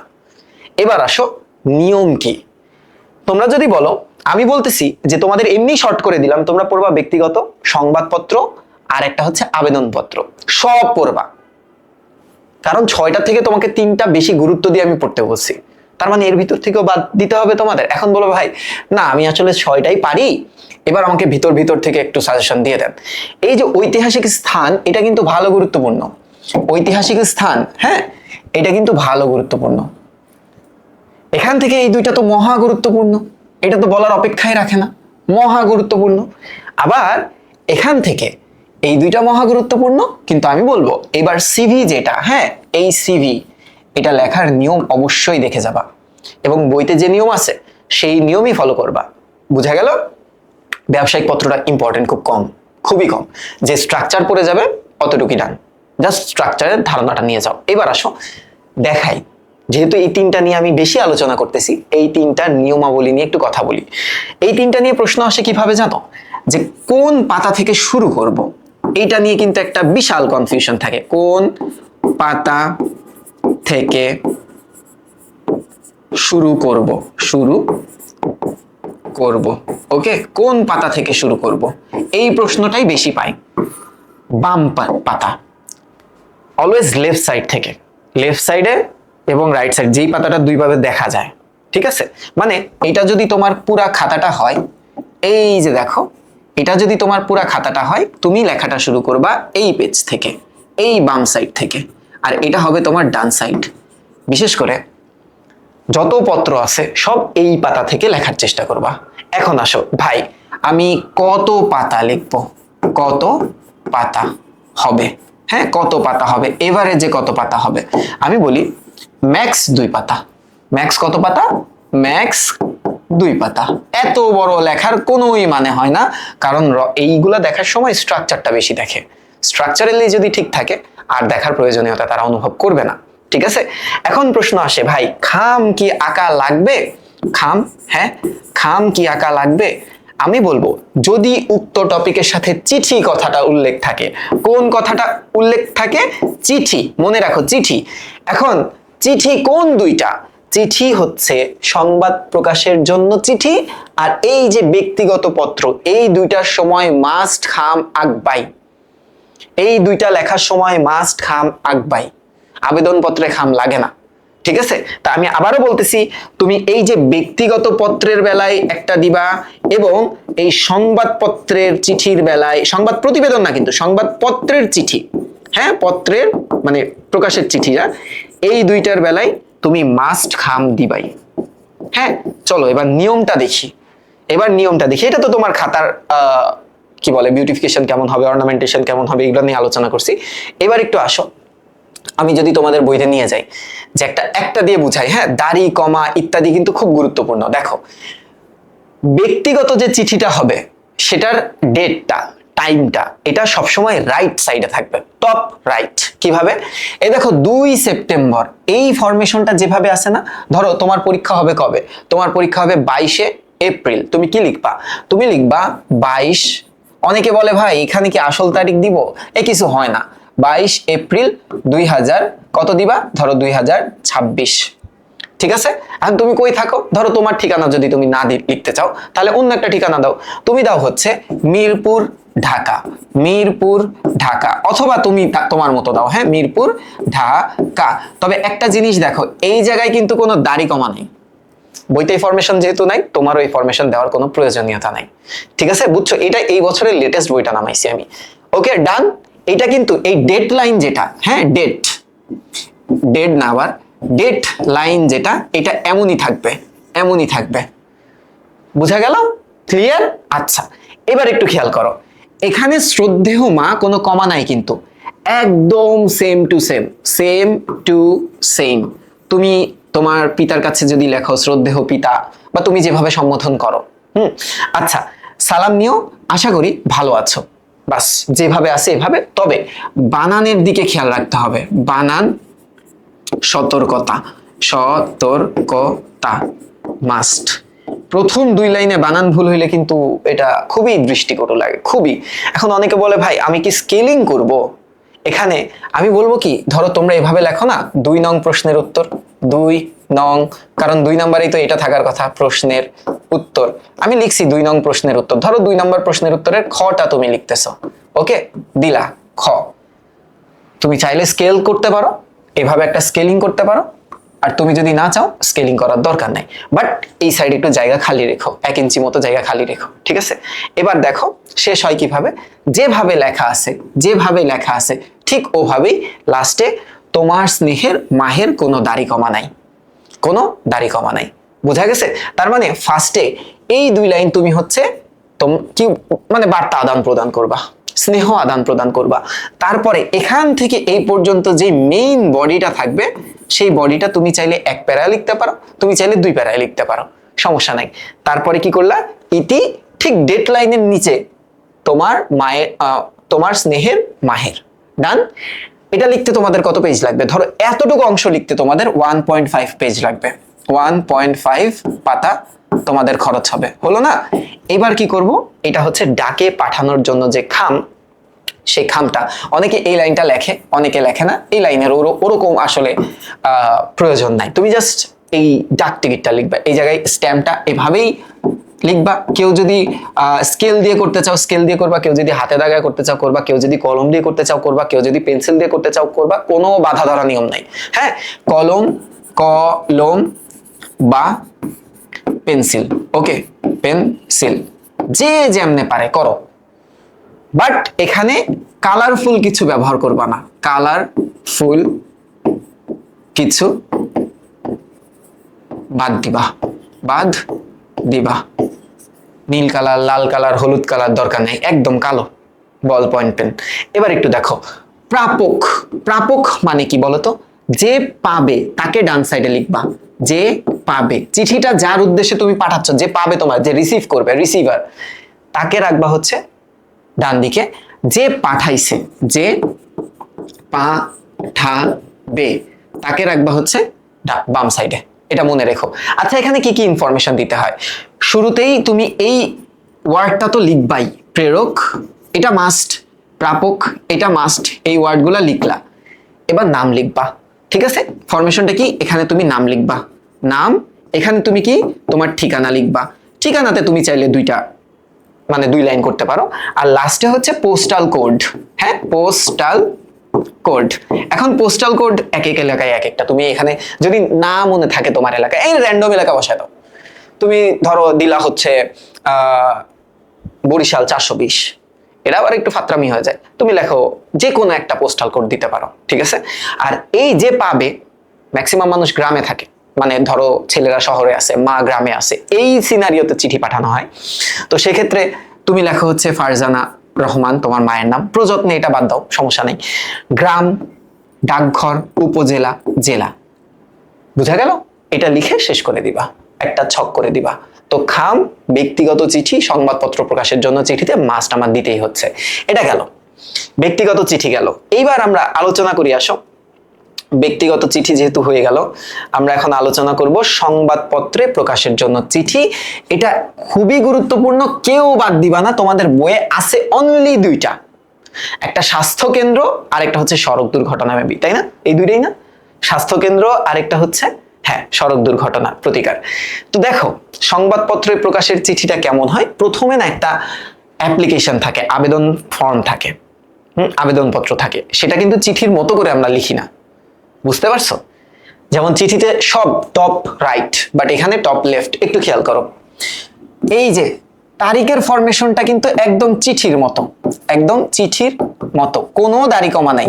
এবার আসো, নিয়ম কি? তোমরা যদি বলো, আমি বলতেছি যে তোমাদের এমনি শর্ট করে দিলাম, তোমরা পড়বা ব্যক্তিগত, সংবাদপত্র, আর একটা হচ্ছে আবেদনপত্র, সব পড়বা। কারণ 6টা থেকে তোমাকে 3টা বেশি গুরুত্ব দিয়ে আমি পড়তে বলছি, তার মানে এর ভিতর থেকেও বাদ দিতে হবে তোমাদের। এখন বলো ভাই না আমি আসলে 6টাই পারি, এবার আমাকে ভিতর ভিতর থেকে একটু সাজেশন দিয়ে দেন। এই যে ঐতিহাসিক স্থান, এটা কিন্তু ভালো গুরুত্বপূর্ণ। ঐতিহাসিক স্থান, হ্যাঁ, এটা কিন্তু ভালো গুরুত্বপূর্ণ। এখান থেকে এই দুইটা তো মহা গুরুত্বপূর্ণ, এটা তো বলার অপেক্ষায় রাখে না, মহা গুরুত্বপূর্ণ। আবার এখান থেকে এই দুইটা মহা গুরুত্বপূর্ণ, কিন্তু আমি বলবো এবার সিভি যেটা, হ্যাঁ, এই সিভি এটা লেখার নিয়ম অবশ্যই দেখে যাবা, এবং বইতে যে নিয়ম আছে সেই নিয়মই ফলো করবা। বুঝা গেল? ব্যবসায়িক পত্রটা ইম্পর্টেন্ট খুব কম, খুবই কম। যে স্ট্রাকচার পড়ে যাবে অতটুকুই ডান, জাস্ট স্ট্রাকচারের ধারণাটা নিয়ে যাও। এবার আসো দেখাই, যেহেতু এই 3টা নিয়ে আমি বেশি আলোচনা করতেছি, এই 3টার নিয়মাবলী নিয়ে একটু কথা বলি। এই 3টা নিয়ে প্রশ্ন আসে কিভাবে জানো? যে কোন পাতা থেকে শুরু করব, এইটা নিয়ে কিন্তু একটা বিশাল কনফিউশন থাকে। কোন পাতা থেকে শুরু করব, ওকে, কোন পাতা থেকে শুরু করব, এই প্রশ্নটাই বেশি পাই। বাম পাতা, অলওয়েজ লেফট সাইড থেকে, লেফট সাইডে এবং রাইট সাইড, যেই পাতাটা দুইভাবে দেখা যায়, ঠিক আছে? মানে এটা যদি তোমার পুরা খাতাটা হয়, এই যে দেখো, এটা যদি তোমার পুরা খাতাটা হয়, তুমি লেখাটা শুরু করবা এই পেজ থেকে, এই বাম সাইড থেকে, আর এটা হবে তোমার ডান সাইড। বিশেষ করে যত পত্র আছে সব এই পাতা থেকে লেখার চেষ্টা করবা। এখন আসো ভাই, আমি কত পাতা লিখবো, কত পাতা হবে, হ্যাঁ, কত পাতা হবে, এভারেজে কত পাতা হবে? আমি বলি ম্যাক্স 2 পাতা। ম্যাক্স কত পাতা? ম্যাক্স 2 পাতা। এত বড় লেখার কোনোই মানে হয় না, কারণ এইগুলা দেখার সময় স্ট্রাকচারটা বেশি দেখে। স্ট্রাকচারালি যদি ঠিক থাকে আর দেখার প্রয়োজনীয়তা তারা অনুভব করবে না, ঠিক আছে? এখন প্রশ্ন আসে ভাই, খাম কি আঁকা লাগবে? খাম, হ্যাঁ, খাম কি আঁকা লাগবে? আমি বলবো যদি উক্ত টপিকের সাথে চিঠি কথাটা উল্লেখ থাকে। কোন কথাটা উল্লেখ থাকে? চিঠি, মনে রাখো চিঠি। এখন চিঠি কোন দুইটা? চিঠি হচ্ছে সংবাদ প্রকাশের জন্য চিঠি, আর এই যে ব্যক্তিগত পত্র, এই দুইটার সময় মাস্ট খাম আঁকবাই। এই দুইটা লেখার সময় মাস্ট খাম আঁকবাই, আবেদনপত্রে খাম লাগে না, ঠিক আছে? তা আমি আবারও বলতেছি, তুমি এই যে ব্যক্তিগত পত্রের বেলায় একটা দিবা, এবং এই সংবাদপত্রের চিঠির বেলায়, সংবাদ প্রতিবেদন না কিন্তু সংবাদপত্রের চিঠি, হ্যাঁ, পত্রের মানে প্রকাশের চিঠিরা, এই দুইটার বেলায় তুমি মাস্ট খাম দিবাই। হ্যাঁ, চলো এবার নিয়মটা দেখি। এটা তো তোমার খাতার কি বলে বিউটিফিকেশন কেমন হবে, অর্নামেন্টেশন কেমন হবে, এগুলো নিয়ে আলোচনা করছি। এবার একটু আসো, আমি যদি তোমাদের বইতে নিয়ে যাই, যে একটা দিয়ে বুঝাই, হ্যাঁ, দাড়ি কমা ইত্যাদি কিন্তু খুব গুরুত্বপূর্ণ। দেখো ব্যক্তিগত যে চিঠিটা হবে সেটার ডেটটা, টাইমটা, এটা সবসময় রাইট সাইডে থাকবে, টপ রাইট। কিভাবে? এই দেখো 2 সেপ্টেম্বর, এই ফরমেশনটা যেভাবে আছে না, ধরো তোমার পরীক্ষা হবে কবে? তোমার পরীক্ষা হবে 22 এপ্রিল। তুমি কি লিখবা? তুমি লিখবা 22। অনেকে বলে ভাই এখানে কি আসল তারিখ দিব? কিছু হয় না, 22 এপ্রিল 2000 কত দিবা? ধরো 2026, ঠিক আছে? এখন তুমি কই থাকো? ধরো তোমার ঠিকানা যদি তুমি না লিখতে চাও, তাহলে অন্য একটা ঠিকানা দাও। তুমি দাও হচ্ছে মিরপুর ঢাকা, মিরপুর ঢাকা, অথবা তুমি তোমার মতো দাও, হ্যাঁ, মিরপুর ঢাকা। তবে একটা জিনিস দেখো, এই জায়গায় কিন্তু কোনো দাড়ি কমা নেই। বইতে ফরমেশন যেহেতু নাই, তোমারও এই ফরমেশন দেওয়ার কোনো প্রয়োজনীয়তা নাই, ঠিক আছে? বুঝছো? এটা এই বছরের লেটেস্ট বইটা নামাইছি আমি। ওকে, ডান। এটা কিন্তু এই ডেট লাইন যেটা, হ্যাঁ, ডেট না, আবার ডেট লাইন যেটা, এটা এমনই থাকবে। বুঝা গেল? ক্লিয়ার? আচ্ছা, এবার একটু খেয়াল করো, এখানে শ্রদ্ধেয় মা কোনো কমা নাই কিন্তু, একদম সেম টু সেম। তুমি তোমার পিতার কাছে যদি লেখো শ্রদ্ধেয় পিতা, বা তুমি যেভাবে সম্বোধন করো, আচ্ছা, সালাম নিও, আশা করি ভালো আছো, বাস যেভাবে আছে এভাবে। তবে বানানের দিকে খেয়াল রাখতে হবে, বানান সতর্কতা মাস্ট। প্রথম 2 লাইনে বানান ভুল হইলে কিন্তু এটা খুবই দৃষ্টিকটু লাগে, খুবই। এখন অনেকে বলে ভাই আমি কি স্কেলিং করব? এখানে আমি বলবো কি, ধরো তোমরা এভাবে লেখো না, 2 নং প্রশ্নের উত্তর, 2 নং, কারণ 2 নম্বরেই তো এটা থাকার কথা প্রশ্নের উত্তর। আমি লিখছি 2 নং প্রশ্নের উত্তর। ধরো 2 নম্বর প্রশ্নের উত্তরের খটা তুমি লিখতেছো, ওকে, দিলা খ। তুমি চাইলে স্কেল করতে পারো, এভাবে একটা স্কেলিং করতে পারো, আর তুমি যদি না চাও স্কেলিং করার দরকার নাই, বাট এই সাইডে একটু জায়গা খালি রেখো, 1 ইঞ্চি মতো জায়গা খালি রেখো, ঠিক আছে? এবার দেখো শেষ হয় কিভাবে, যেভাবে লেখা আছে ঠিক ওভাবেই লাস্টে তোমার স্নেহের মাহের কোনো দাড়ি কমা নাই, কোনো দাড়ি কমা নাই। বোঝা গেছে? তার মানে ফার্স্টে এই 2 লাইন তুমি হচ্ছে কি মানে বার্তা আদান প্রদান করবা, স্নেহ আদান প্রদান করবা। তারপরে এখান থেকে এই পর্যন্ত যে মেইন বডিটা থাকবে সেই বডিটা তুমি চাইলে 1 প্যারায় লিখতে পারো, তুমি চাইলে 2 প্যারায় লিখতে পারো, সমস্যা নাই। তারপরে কি করলা, ইতি ঠিক ডেট লাইনের নিচে তোমার মায়ের তোমার স্নেহের মাহের, ডান। এটা লিখতে তোমাদের কত পেজ লাগবে? ধরো এতটুকু অংশ লিখতে তোমাদের 1.5 পেজ লাগবে, 1.5 পাতা তোমাদের খরচ হবে, হলো না? এবার কি করব, এটা হচ্ছে ডাকে পাঠানোর জন্য যে খাম, সেই খামটা অনেকে এই লাইনটা লেখে, অনেকে লেখে না। এই লাইনের ওরকম আসলে প্রয়োজন নাই, তুমি জাস্ট এই ডাক টিকিটটা লিখবা, এই জায়গায় স্ট্যাম্পটা এভাবেই লিখবা। কেউ যদি স্কেল দিয়ে করতে চাও স্কেল দিয়ে করবা, কেউ যদি হাতে দাগায় করতে চাও করবা, কেউ যদি কলম দিয়ে করতে চাও করবা, কেউ যদি পেন্সিল দিয়ে করতে চাও করবা, কোনো বাধা ধরা নিয়ম নাই। হ্যাঁ, কলম বা পেন্সিল, ওকে, পেন্সিল যে যেমনে পারে করো, বাট এখানে কালারফুল কিছু ব্যবহার করবা না, কালারফুল কিছু বাদ দিবা। নীল কালার, লাল কালার, হলুদ কালার দরকার নেই, একদম কালো বল পয়েন্ট পেন। এবার একটু দেখো, প্রাপক মানে কি বলতো? যে পাবে তাকে ডান সাইডে লিখবা, যে পাবে চিঠিটা, যার উদ্দেশ্যে তুমি পাঠাচ্ছ, যে পাবে তোমার, যে রিসিভ করবে, রিসিভার, তাকে রাখবা হচ্ছে ডান দিকে। যে পাঠাইছে, যে পাঠাবে, তাকে রাখবা হচ্ছে বাম সাইডে, এটা মনে রেখো। আচ্ছা, এখানে কি কি ইনফরমেশন দিতে হয়? শুরুতেই তুমি এই ওয়ার্ডটা তো লিখবাই, প্রেরক এটা মাস্ট, প্রাপক এটা মাস্ট, এই ওয়ার্ডগুলা লিখলা। এবার নাম লিখবা, ঠিক আছে? ফরমেশনটা কি? এখানে তুমি নাম লিখবা, নাম, এখানে তুমি কি তোমার ঠিকানা লিখবা, ঠিকানাতে তুমি চাইলে 2 লাইন করতে পারো। আর লাস্টে হচ্ছে পোস্টাল কোড, হ্যাঁ, পোস্টাল কোড। এখন পোস্টাল কোড এক এক এলাকায় এক একটা, তুমি এখানে যদি না মনে থাকে তোমার এলাকায়, এই র্যান্ডম এলাকা বসায় দাও। তুমি ধরো দিলা হচ্ছে বরিশাল 420, এটা আবার একটু ফাত্রামি হয়ে যায়, তুমি লেখো যে কোনো একটা পোস্টাল কোড দিতে পারো, ঠিক আছে? আর এই যে পাবে, ম্যাক্সিমাম মানুষ গ্রামে থাকে, মানে ধরো ছেলেরা শহরে আছে, মা গ্রামে আছে, এই সিনারিওতে চিঠি পাঠানো হয়। তো সেক্ষেত্রে তুমি লেখো হচ্ছে ফারজানা রহমান, তোমার মায়ের নাম, প্রযত্নে এটা বাদ দাও, সমস্যা নেই। গ্রাম, ডাকঘর, উপজেলা, জেলা, বুঝা গেল? এটা লিখে শেষ করে দিবা, একটা ছক করে দিবা। তো খাম, ব্যক্তিগত চিঠি, সংবাদপত্র প্রকাশের জন্য চিঠিতে মাস্ট আমার দিতেই হচ্ছে। এটা গেল, ব্যক্তিগত চিঠি গেল। এইবার আমরা আলোচনা করি, আসো। ব্যক্তিগত চিঠি যেহেতু হয়ে গেল, আমরা এখন আলোচনা করব সংবাদপত্রে প্রকাশের জন্য চিঠি। এটা খুবই গুরুত্বপূর্ণ, কেউ বাদ দিবা না। তোমাদের বইয়ে আছে অনলি 2টা, একটা স্বাস্থ্য কেন্দ্র আর একটা হচ্ছে সড়ক দুর্ঘটনা মেবি, তাই না? এই 2টাই না? স্বাস্থ্য কেন্দ্র আর একটা হচ্ছে, হ্যাঁ, সড়ক দুর্ঘটনা প্রতিকার। তো দেখো সংবাদপত্রে প্রকাশের চিঠিটা কেমন হয়। প্রথমে না একটা অ্যাপ্লিকেশন থাকে, আবেদন ফর্ম থাকে, আবেদনপত্র থাকে। সেটা কিন্তু চিঠির মতো করে আমরা লিখি না, বুঝতে পারছো? যেমন চিঠিতে সব টপ রাইট, বাট এখানে টপ লেফট। একটু খেয়াল করো, এই যে তারিখের ফরমেশনটা কিন্তু একদম চিঠির মতো, একদম চিঠির মতো, কোনো দাড়ি কমা নাই,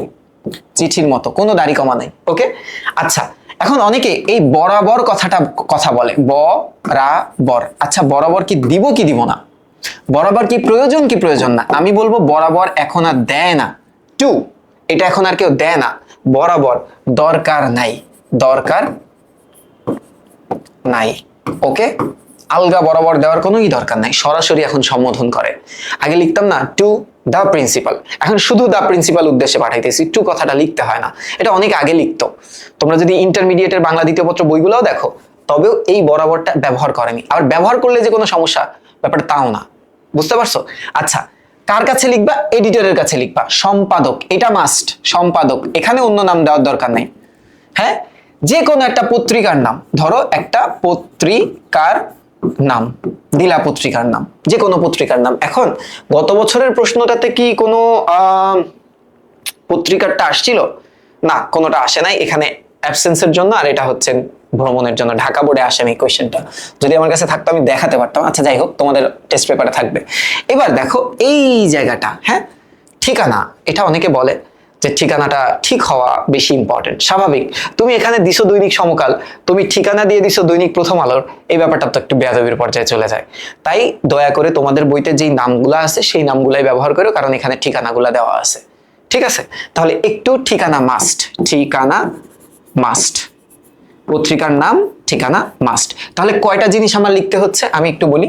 চিঠির মতো কোনো দাড়ি কমা নাই, ওকে? আচ্ছা, এখন অনেকে এই বরাবর কথা বলে, বরাবর। আচ্ছা, বরাবর কি দিব কি দিব না? বরাবর কি প্রয়োজন না? আমি বলবো বরাবর এখন আর দেয় না, এটা এখন আর কেউ দেয় না। বরাবর দরকার নাই, ওকে? আলগা বরাবর দেওয়ার কোনোই দরকার নাই, সরাসরি এখন সম্বোধন করে। আগে লিখতাম না টু দা প্রিন্সিপাল, এখন শুধু দা প্রিন্সিপাল উদ্দেশ্যে পাঠাইতেছি, টু কথাটা লিখতে হয় না। এটা অনেক আগে লিখতো। তোমরা যদি ইন্টারমিডিয়েটের বাংলা দ্বিতীয় পত্র বইগুলোও দেখো, তবেও এই বরাবরটা ব্যবহার করেনি। আবার ব্যবহার করলে যে কোনো সমস্যা, ব্যাপারটা তাও না, বুঝতে পারছো? আচ্ছা, কার কাছে লিখবা? এডিটরের কাছে লিখবা। সম্পাদক, এটা মাস্ট, সম্পাদক, এখানে অন্য নাম দেওয়ার দরকার নাই। হ্যাঁ, যে কোনো একটা পত্রিকার নাম, ধরো একটা পত্রিকার নাম দিলা, পত্রিকার নাম, যে কোনো পত্রিকার নাম। এখন গত বছরের প্রশ্নটাতে কি কোনো পত্রিকারটা আসছিল? না, কোনোটা আসে নাই। এখানে অ্যাবসেন্সের জন্য, আর এটা হচ্ছে ভ্রমণের জন্য। ঢাকা বোর্ডে আসে এই কোয়েশ্চেনটা, যদি আমার কাছে থাকতো আমি দেখাতে পারতাম। আচ্ছা যাই হোক, তোমাদের টেস্ট পেপারে থাকবে। এবার দেখো এই জায়গাটা, হ্যাঁ, ঠিকানা। এটা অনেকে বলে যে ঠিকানাটা ঠিক হওয়া বেশি ইম্পর্টেন্ট। স্বাভাবিক, তুমি এখানে দিছো দৈনিক সমকাল, তুমি ঠিকানা দিয়ে দিছো দৈনিক প্রথম আলোর, এই ব্যাপারটা তো একটু বেয়াদবির পর্যায়ে চলে যায়। তাই দয়া করে তোমাদের বইতে যেই নামগুলা আছে সেই নামগুলাই ব্যবহার করো, কারণ এখানে ঠিকানাগুলা দেওয়া আছে। ঠিক আছে, তাহলে একটু ঠিকানা মাস্ট, ঠিকানা মাস্ট, পত্রিকার নাম, ঠিকানা মাস্ট। তাহলে কয়টা জিনিস আমার লিখতে হচ্ছে আমি একটু বলি।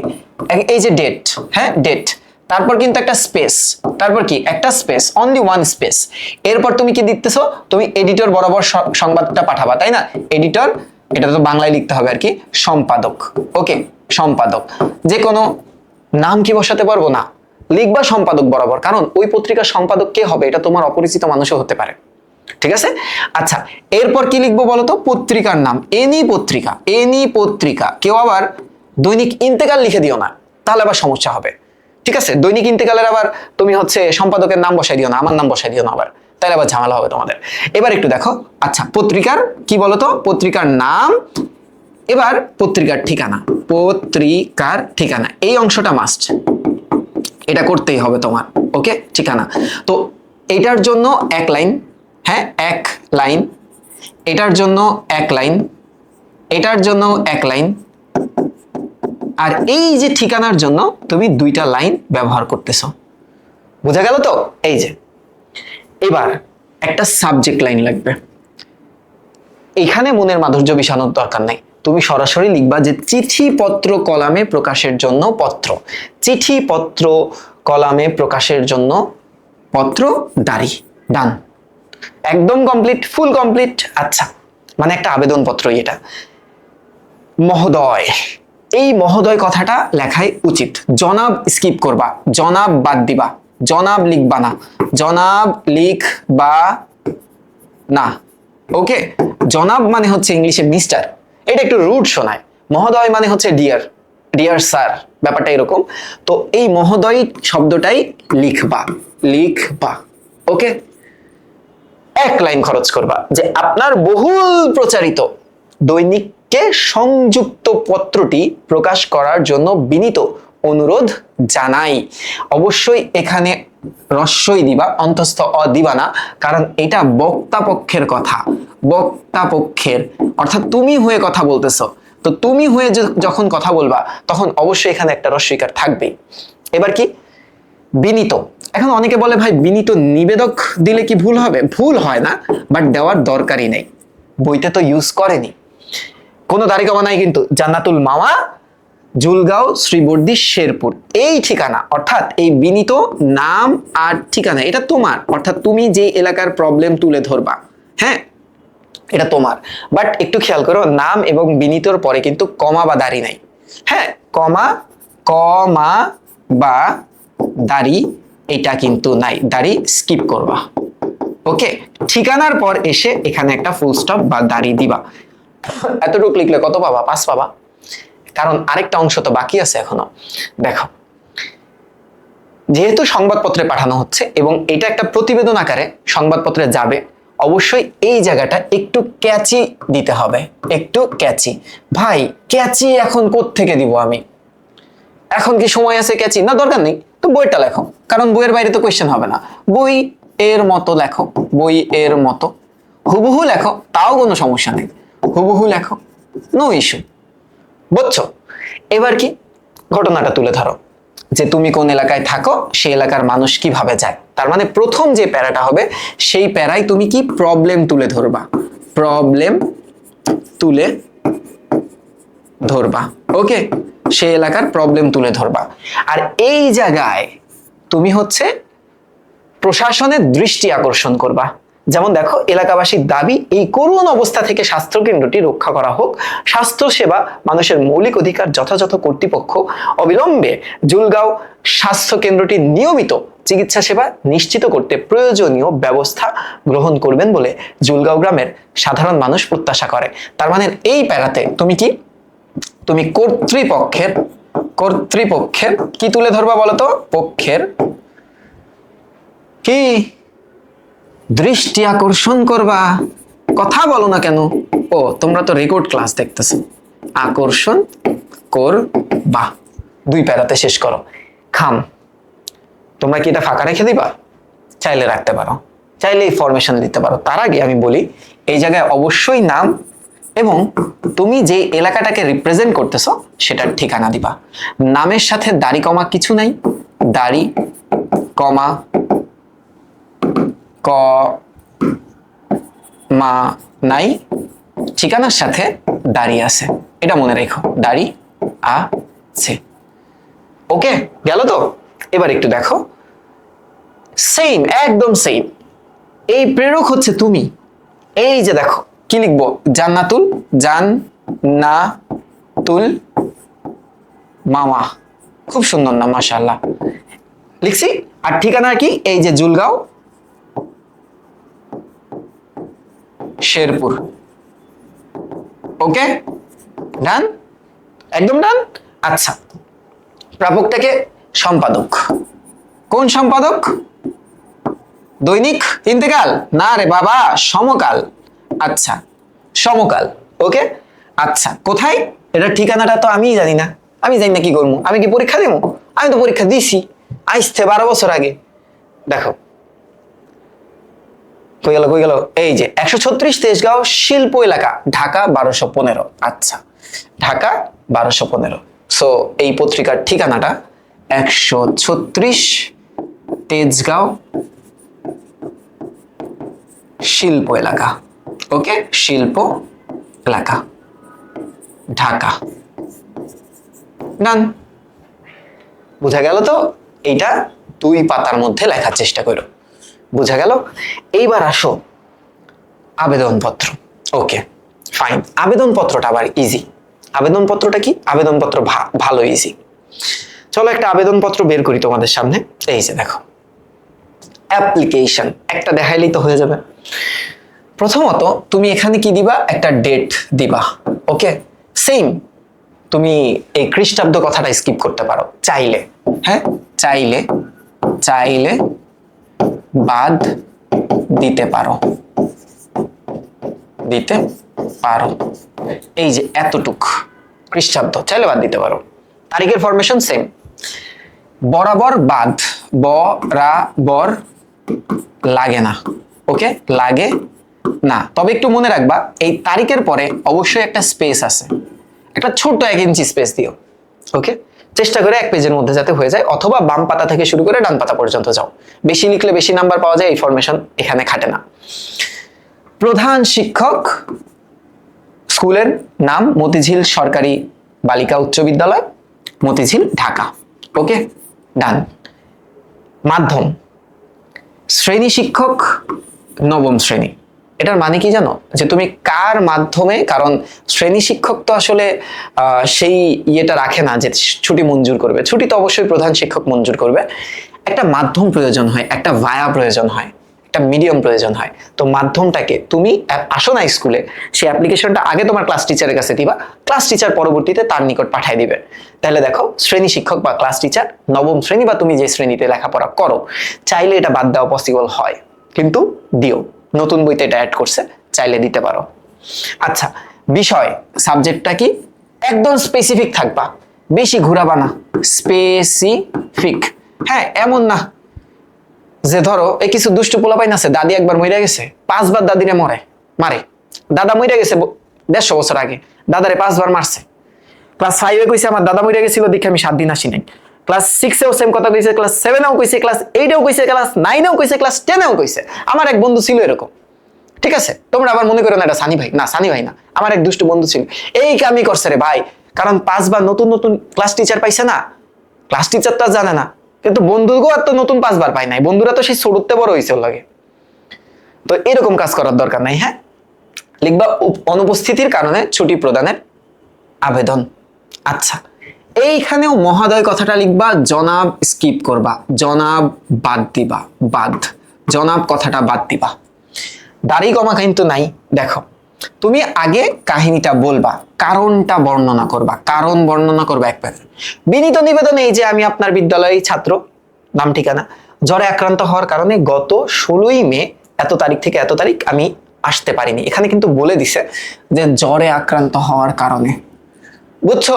এই যে ডেট, হ্যাঁ ডেট, তারপর কিন্তু একটা স্পেস, তারপর কি একটা স্পেস, অনলি ওয়ান স্পেস। এরপর তুমি কি দিতেছো, তুমি এডিটর বরাবর সংবাদটা পাঠাবা, তাই না? এডিটর, এটা তো বাংলায় লিখতে হবে আর কি, সম্পাদক। ওকে, সম্পাদক। যে কোনো নাম কি বসাতে পারবো না, লিখবা সম্পাদক বরাবর, কারণ ওই পত্রিকার সম্পাদক কে হবে এটা তোমার অপরিচিত মানুষও হতে পারে। ঠিক আছে, আচ্ছা এরপর কি লিখবো বলতো? পত্রিকার নাম, এনি পত্রিকা, এনি পত্রিকা। কেউ আবার দৈনিক ইন্তেকাল লিখে দিও না, তাহলে আবার সমস্যা হবে। ঠিক আছে, দৈনিক ইন্তেকালের আবার তুমি হচ্ছে সম্পাদকের নাম বসাই দিও না, আমার নাম বসাই দিও না আবার, তাহলে আবার ঝামেলা হবে তোমাদের। এবার একটু দেখো, আচ্ছা পত্রিকার কি বলতো? পত্রিকার নাম, এবার পত্রিকার ঠিকানা, পত্রিকার ঠিকানা, এই অংশটা মাস্ট, এটা করতেই হবে তোমার। ওকে, ঠিকানা। তো এটার জন্য এক লাইন, হ্যাঁ এক লাইন, এটার জন্য এক লাইন, এটার জন্য এক লাইন, আর এই যে ঠিকানার জন্য তুমি দুইটা লাইন ব্যবহার করতেছো। বোঝা গেল তো? এই যে এবার একটা সাবজেক্ট লাইন লাগবে। এখানে মনের মাধুর্য বিষানোর দরকার নাই, তুমি সরাসরি লিখবা যে চিঠিপত্র কলামে প্রকাশের জন্য পত্র, চিঠিপত্র কলামে প্রকাশের জন্য পত্র, দাঁড়ি, ডান, একদম কমপ্লিট, ফুল কমপ্লিট। আচ্ছা, মানে একটা আবেদনপত্রই এটা। মহোদয়, এই মহোদয় কথাটা লেখাই উচিত। জনাব স্কিপ করবা, জনাব বাদ দিবা, জনাব লিখবা না, জনাব লিখবা না। ওকে, জনাব মানে হচ্ছে ইংলিশে মিস্টার, এটা একটু রুড শোনায়। মহোদয় মানে হচ্ছে ডিয়ার, ডিয়ার স্যার, ব্যাপারটা এরকম। তো এই মহোদয় শব্দটাই লিখবা, লিখবা। ওকে, এক লাইন খরচ করবা যে আপনার বহুল প্রচারিত দৈনিককে সংযুক্ত পত্রটি প্রকাশ করার জন্য বিনীত অনুরোধ জানাই। অবশ্যই এখানে রস্যই দিবা, অন্তস্থ অ দিবা না, কারণ এটা বক্তা পক্ষের কথা, বক্তা পক্ষের, অর্থাৎ তুমি হয়ে কথা বলতেছো। তো তুমি হয়ে যখন কথা বলবা তখন অবশ্যই এখানে একটা রস্যইকার থাকবেই। এবার কি বিনীত। এখন অনেকে বলে ভাই বিনীত নিবেদক দিলে কি ভুল হবে? ভুল হয় না, বাট দেওয়ার দরকারই নেই, বইতে তো ইউজ করেনি। কোনো তারিখা নাই কিন্তু, জান্নাতুল মাওয়া, জুলগাঁও, শ্রীবর্দী, শেরপুর, এই ঠিকানা, অর্থাৎ এই বিনীত নাম আর ঠিকানা এটা তোমার, অর্থাৎ তুমি যে এলাকার প্রবলেম তুলে ধরবা, হ্যাঁ এটা তোমার। বাট একটু খেয়াল করো, নাম এবং বিনীতর পরে কিন্তু কমা বা দাড়ি নাই। হ্যাঁ, কমা, কমা বা দাড়ি এটা কিন্তু নাই, দাড়ি স্কিপ করবা। ওকে, ঠিকানার পর এসে এখানে একটা ফুল স্টপ বা দাড়ি দিবা। এতটুকু লিখলে কত পাবা? 5 পাবা, কারণ আরেকটা অংশ তো বাকি আছে এখনো। দেখো, যেহেতু সংবাদপত্রে পাঠানো হচ্ছে এবং এটা একটা প্রতিবেদন আকারে সংবাদপত্রে যাবে, অবশ্যই এই জায়গাটা একটু ক্যাচি দিতে হবে, একটু ক্যাচি। ভাই ক্যাচি এখন কোত্থেকে দিব আমি? এখন কি সময় আছে ক্যাচি? না, দরকার নেই, তো বইটা লেখো, কারণ বইয়ের বাইরে তো কোয়েশ্চেন হবে না। বই এর মতো লেখো, বই এর মতো, হুবহু লেখো, তাও কোনো সমস্যা নেই, হুবহু লেখো, নো ইস্যু। বুঝছো? এবার কি ঘটনাটা তুলে ধরো যে তুমি কোন এলাকায় থাকো, সেই এলাকার মানুষ কিভাবে যায়। তার মানে প্রথম যে প্যারাটা হবে সেই প্যারায় তুমি কি প্রবলেম তুলে ধরবা, প্রবলেম তুলে ধরবা। ওকে, সেই এলাকার প্রবলেম তুলে ধরবা। আর এই জায়গায় তুমি হচ্ছে প্রশাসনের দৃষ্টি আকর্ষণ করবা। যেমন দেখো, এলাকাবাসীর দাবি এই করুণ অবস্থা থেকে স্বাস্থ্য কেন্দ্রটি রক্ষা করা হোক, স্বাস্থ্য সেবা মানুষের মৌলিক অধিকার, যথাযথ কর্তৃপক্ষ অবিলম্বে জুলগাঁও স্বাস্থ্য কেন্দ্রটি নিয়মিত চিকিৎসা সেবা নিশ্চিত করতে প্রয়োজনীয় ব্যবস্থা গ্রহণ করবেন বলে জুলগাঁও গ্রামের সাধারণ মানুষ প্রত্যাশা করে। তার মানে এই প্যারাতে তুমি কর্তৃপক্ষের কি তুলে ধরবা বলতো? পক্ষের কি দৃষ্টি আকর্ষণ করবা। কথা বলো না কেন? ও তোমরা তো রেকর্ড ক্লাস দেখতেছো। আকর্ষণ করবা 2 প্যারাতে শেষ করো। খাম তোমরা কি এটা ফাঁকা রেখে দিবা? চাইলে রাখতে পারো, চাইলে ফরমেশন দিতে পারো। তার আগে আমি বলি, এই জায়গায় অবশ্যই নাম এবং তুমি যে এলাকাটাকে রিপ্রেজেন্ট করতেছো সেটার ঠিকানা দিবা। নামের সাথে দাড়ি কমা কিছু নাই, দাড়ি কমা মা নাই, ঠিকানার সাথে দাড়ি আছে, এটা মনে রেখো, দাড়ি আছে। ওকে গেল তো? এবার একটু দেখো, সেম একদম সেম। এই প্রেরক হচ্ছে তুমি। এই যে দেখো কি লিখবো? জান্নাতুল মামা। খুব সুন্দর নাম, মাশাআল্লাহ লিখছি। আর ঠিকানা কি? এই যে জুলগাঁও, শেরপুর। ওকে ডান, একদম ডান। আচ্ছা, প্রাপকটাকে সম্পাদক। কোন সম্পাদক? দৈনিক ইন্তেকাল? না রে বাবা, সমকাল। আচ্ছা সমকাল। ওকে আচ্ছা, কোথায়? এটা ঠিকানাটা তো আমিই জানি না। আমি জানি না কি করবো? আমি কি পরীক্ষা দেবো? আমি তো পরীক্ষা দিছি আইসতে 12 বছর আগে। দেখো কই গেল? এই যে 136 তেজগাঁও শিল্প এলাকা, ঢাকা 1215। আচ্ছা ঢাকা 1215। সো এই পত্রিকার ঠিকানাটা 136 তেজগাঁও শিল্প এলাকা। ওকে, শিল্প এলাকা, ঢাকা। ডান, বোঝা গেল তো? এইটা 2 পাতার মধ্যে লেখার চেষ্টা করো। বোঝা গেল? এইবার আসো আবেদনপত্র। ওকে ফাইন, আবেদনপত্রটা আবার ইজি। আবেদনপত্রটা কি? আবেদনপত্র ভালো ইজি। চলো একটা আবেদনপত্র বের করি তোমাদের সামনে। এই যে দেখো, অ্যাপ্লিকেশন একটা দেখাইলেই তো হয়ে যাবে। প্রথমত তুমি এখানে কি দিবা? একটা ডেট দিবা। ওকে সেম, তুমি এই খ্রিস্টাব্দ কথাটা স্কিপ করতে পারো চাইলে। হ্যাঁ চাইলে বাদ দিতে পারো। এই যে এতটুক খ্রিস্টাব্দ চাইলে বাদ দিতে পারো। তারিখের ফরমেশন সেম, বরাবর বাদ, বরাবর লাগে না। ওকে লাগে না, তবে একটু মনে রাখবা এই তারিখের পরে অবশ্যই একটা স্পেস আছে, একটা ছোট্ট 1 ইঞ্চি স্পেস দিও। ওকে চেষ্টা করে 1 পেজের মধ্যে যাতে হয়ে যায়, অথবা বাম পাতা থেকে শুরু করে ডান পাতা পর্যন্ত যাও। বেশি লিখলে বেশি নাম্বার পাওয়া যায়, এই ফরমেশন এখানে খাটে না। প্রধান শিক্ষক, স্কুলের নাম মতিঝিল সরকারি বালিকা উচ্চ বিদ্যালয়, মতিঝিল, ঢাকা। ওকে ডান। মাধ্যম, শ্রেণী শিক্ষক 9ম শ্রেণী। এটার মানে কি জানো? যে তুমি কার মাধ্যমে, কারণ শ্রেণী শিক্ষক তো আসলে সেই ইয়েটা রাখে না যে ছুটি মঞ্জুর করবে। ছুটি তো অবশ্যই প্রধান শিক্ষক মঞ্জুর করবে। একটা মাধ্যম প্রয়োজন হয়, একটা ভায়া প্রয়োজন হয়, একটা মিডিয়াম প্রয়োজন হয়। তো মাধ্যমটাকে তুমি আসো না স্কুলে, সেই অ্যাপ্লিকেশনটা আগে তোমার ক্লাস টিচারের কাছে দিবা, ক্লাস টিচার পরবর্তীতে তার নিকট পাঠিয়ে দিবে। তাহলে দেখো শ্রেণী শিক্ষক বা ক্লাস টিচার 9ম শ্রেণী বা তুমি যে শ্রেণীতে লেখাপড়া করো, চাইলে এটা বাদ দেওয়া পসিবল হয়, কিন্তু দিও। নতুন বইতে এটা অ্যাড করছে, চাইলে দিতে পারো। আচ্ছা বিষয়, সাবজেক্টটা কি? একদম স্পেসিফিক থাকবা, বেশি ঘুরাবা না, স্পেসিফিক। হ্যাঁ এমন না যে ধরো এই কিছু দুষ্টু পোলাপাইন আছে, দাদি একবার মরে গেছে, 5 বার দাদিরে মারে। দাদা মরে গেছে 150 বছর আগে, দাদারে 5 বার মারছে। ক্লাস 5-এ কইছে আমার দাদা মরে গেছিল দেখে আমি 7 দিন আসি নাই। ক্লাস 6-এও সেম কথা কইছে, ক্লাস 7-এও কইছে, ক্লাস 8-এও কইছে, ক্লাস 9-এও কইছে, ক্লাস 10-এও কইছে। আমার এক বন্ধু ছিল এরকম। ঠিক আছে, তোমরা আবার মনে করো না এটা সানি ভাই, না সানি ভাই না, আমার এক দুষ্টু বন্ধু ছিল, এই কামই করছে রে ভাই। কারণ 5 বার নতুন নতুন ক্লাস টিচার পাইছে না, ক্লাস টিচার তো জানে না, কিন্তু বন্ধুকেও আর তো নতুন 5 বার পায় নাই, বন্ধুরা তো সেই ছোটতে বড় হয়েছে ওর লাগে। তো এরকম কাজ করার দরকার নাই। হ্যাঁ লিখবা অনুপস্থিতির কারণে ছুটি প্রদানের আবেদন। আচ্ছা এইখানেও মহোদয় কথাটা লিখবা, জনাব স্কিপ করবা, জনাব বাদ দিবা, বাদ, জনাব কথাটা বাদ দিবা। দাড়ি কমা কিন্তু নাই। দেখো তুমি আগে কাহিনীটা বলবা, কারণটা বর্ণনা করবা, কারণ বর্ণনা করবা এক পেজে। বিনীত নিবেদন, এই যে আমি আপনার বিদ্যালয়ের ছাত্র, নাম ঠিকানা, জ্বরে আক্রান্ত হওয়ার কারণে গত 16ই মে এত তারিখ থেকে এত তারিখ আমি আসতে পারিনি। এখানে কিন্তু বলে দিছে যে জ্বরে আক্রান্ত হওয়ার কারণে, বুঝছো,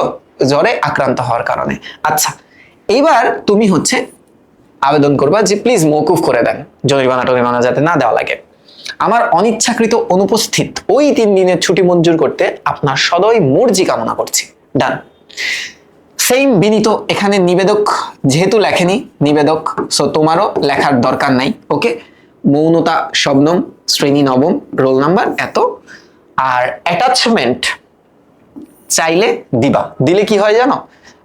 জ্বরে আক্রান্ত হওয়ার কারণে। আচ্ছা, এইবার তুমি হচ্ছে আবেদন করবা যে প্লিজ মওকুফ করে দেন, জরিমানা টরিমানা যাতে না দেওয়া লাগে। আমার অনিচ্ছাকৃত অনুপস্থিত ওই 3 দিনের ছুটি মঞ্জুর করতে আপনার সদয় মর্জি কামনা করছি। ডান। সেম বিনীত, এখানে নিবেদক যেহেতু লেখেনি নিবেদক, সো তোমারও লেখার দরকার নাই। ওকে, মৌনতা শবনম, শ্রেণী নবম, রোল নাম্বার এত। আর অ্যাটাচমেন্ট চাইলে দিবা, দিলে কি হয় জানো,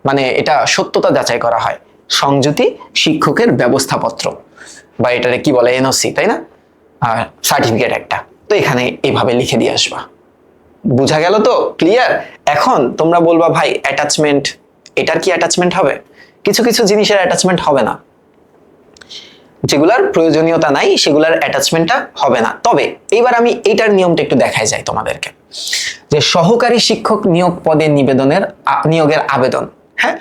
মানে এটা সত্যতা যাচাই করা হয়, সংযুতি শিক্ষকের ব্যবস্থাপত্র, বা এটারে কি বলে, এনওসি, তাই না, আর সার্টিফিকেট একটা। তো এখানে এইভাবে লিখে দিয়ে আসবা। বুঝা গেল তো? ক্লিয়ার? এখন তোমরা বলবা ভাই অ্যাটাচমেন্ট, এটার কি অ্যাটাচমেন্ট হবে? কিছু কিছু জিনিসের অ্যাটাচমেন্ট হবে না, যেগুলার প্রয়োজনীয়তা নাই সেগুলার অ্যাটাচমেন্টটা হবে না। তবে এইবার আমি এইটার নিয়মটা একটু দেখাই যাই তোমাদেরকে, যে সহকারী শিক্ষক নিয়োগ পদে নিয়োগের আবেদন। হ্যাঁ,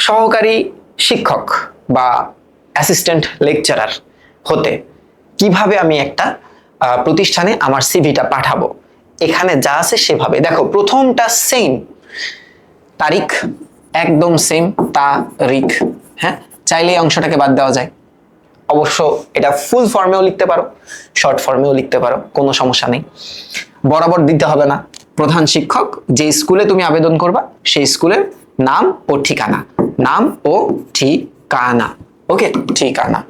সহকারী শিক্ষক বা অ্যাসিস্ট্যান্ট লেকচারার হতে কিভাবে আমি একটা প্রতিষ্ঠানে আমার সিভিটা পাঠাবো, এখানে যা আছে সেভাবে দেখো। প্রথমটা সেম, তারিখ একদম সেম, তারিখ। হ্যাঁ, চাইলে এই অংশটাকে বাদ দেওয়া যায়। অবশ্য এটা ফুল ফর্মেও লিখতে পারো, শর্ট ফর্মেও লিখতে পারো, কোনো সমস্যা নেই। বরাবর দিতে হবে না। প্রধান শিক্ষক, যে স্কুলে তুমি আবেদন করবা সেই স্কুলের নাম ও ঠিকানা, নাম ও ঠিকানা। ওকে, ঠিকানা।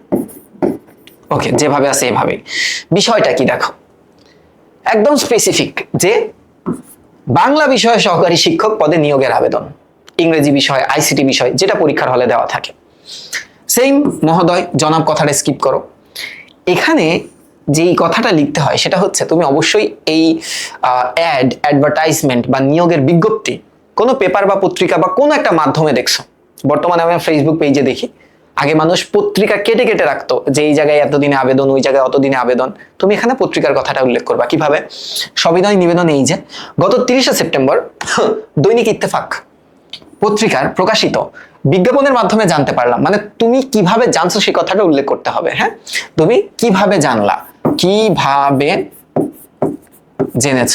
ওকে, যেভাবে আছে এভাবেই। বিষয়টা কি দেখো, একদম স্পেসিফিক, যে বাংলা বিষয়ে সহকারী শিক্ষক পদে নিয়োগের আবেদন, ইংরেজি বিষয়, আইসিটি বিষয়, যেটা পরীক্ষার হলে দেওয়া থাকে। সেম মহোদয় জনাব কথাটা স্কিপ করো। এখানে যেই কথাটা লিখতে হয় সেটা হচ্ছে, তুমি অবশ্যই এই অ্যাডভার্টাইজমেন্ট বা নিয়োগের বিজ্ঞপ্তি কোনো পেপার বা পত্রিকা বা কোনো একটা মাধ্যমে দেখছো। বর্তমানে আমি ফেসবুক পেজে দেখি, আগে মানুষ পত্রিকা কেটে কেটে রাখতো যে এই জায়গায় এতদিনে আবেদন, ওই জায়গায় অতদিনে আবেদন। তুমি এখানে পত্রিকার কথাটা উল্লেখ করবা। কিভাবে? সবিনয় নিবেদন, এই যে গত 30শে সেপ্টেম্বর দৈনিক ইত্তেফাক পত্রিকার প্রকাশিত বিজ্ঞাপনের মাধ্যমে জানতে পারলাম। মানে তুমি কিভাবে জানছো সেই কথাটা উল্লেখ করতে হবে। হ্যাঁ, তুমি কিভাবে জানলা, কিভাবে জেনেছ,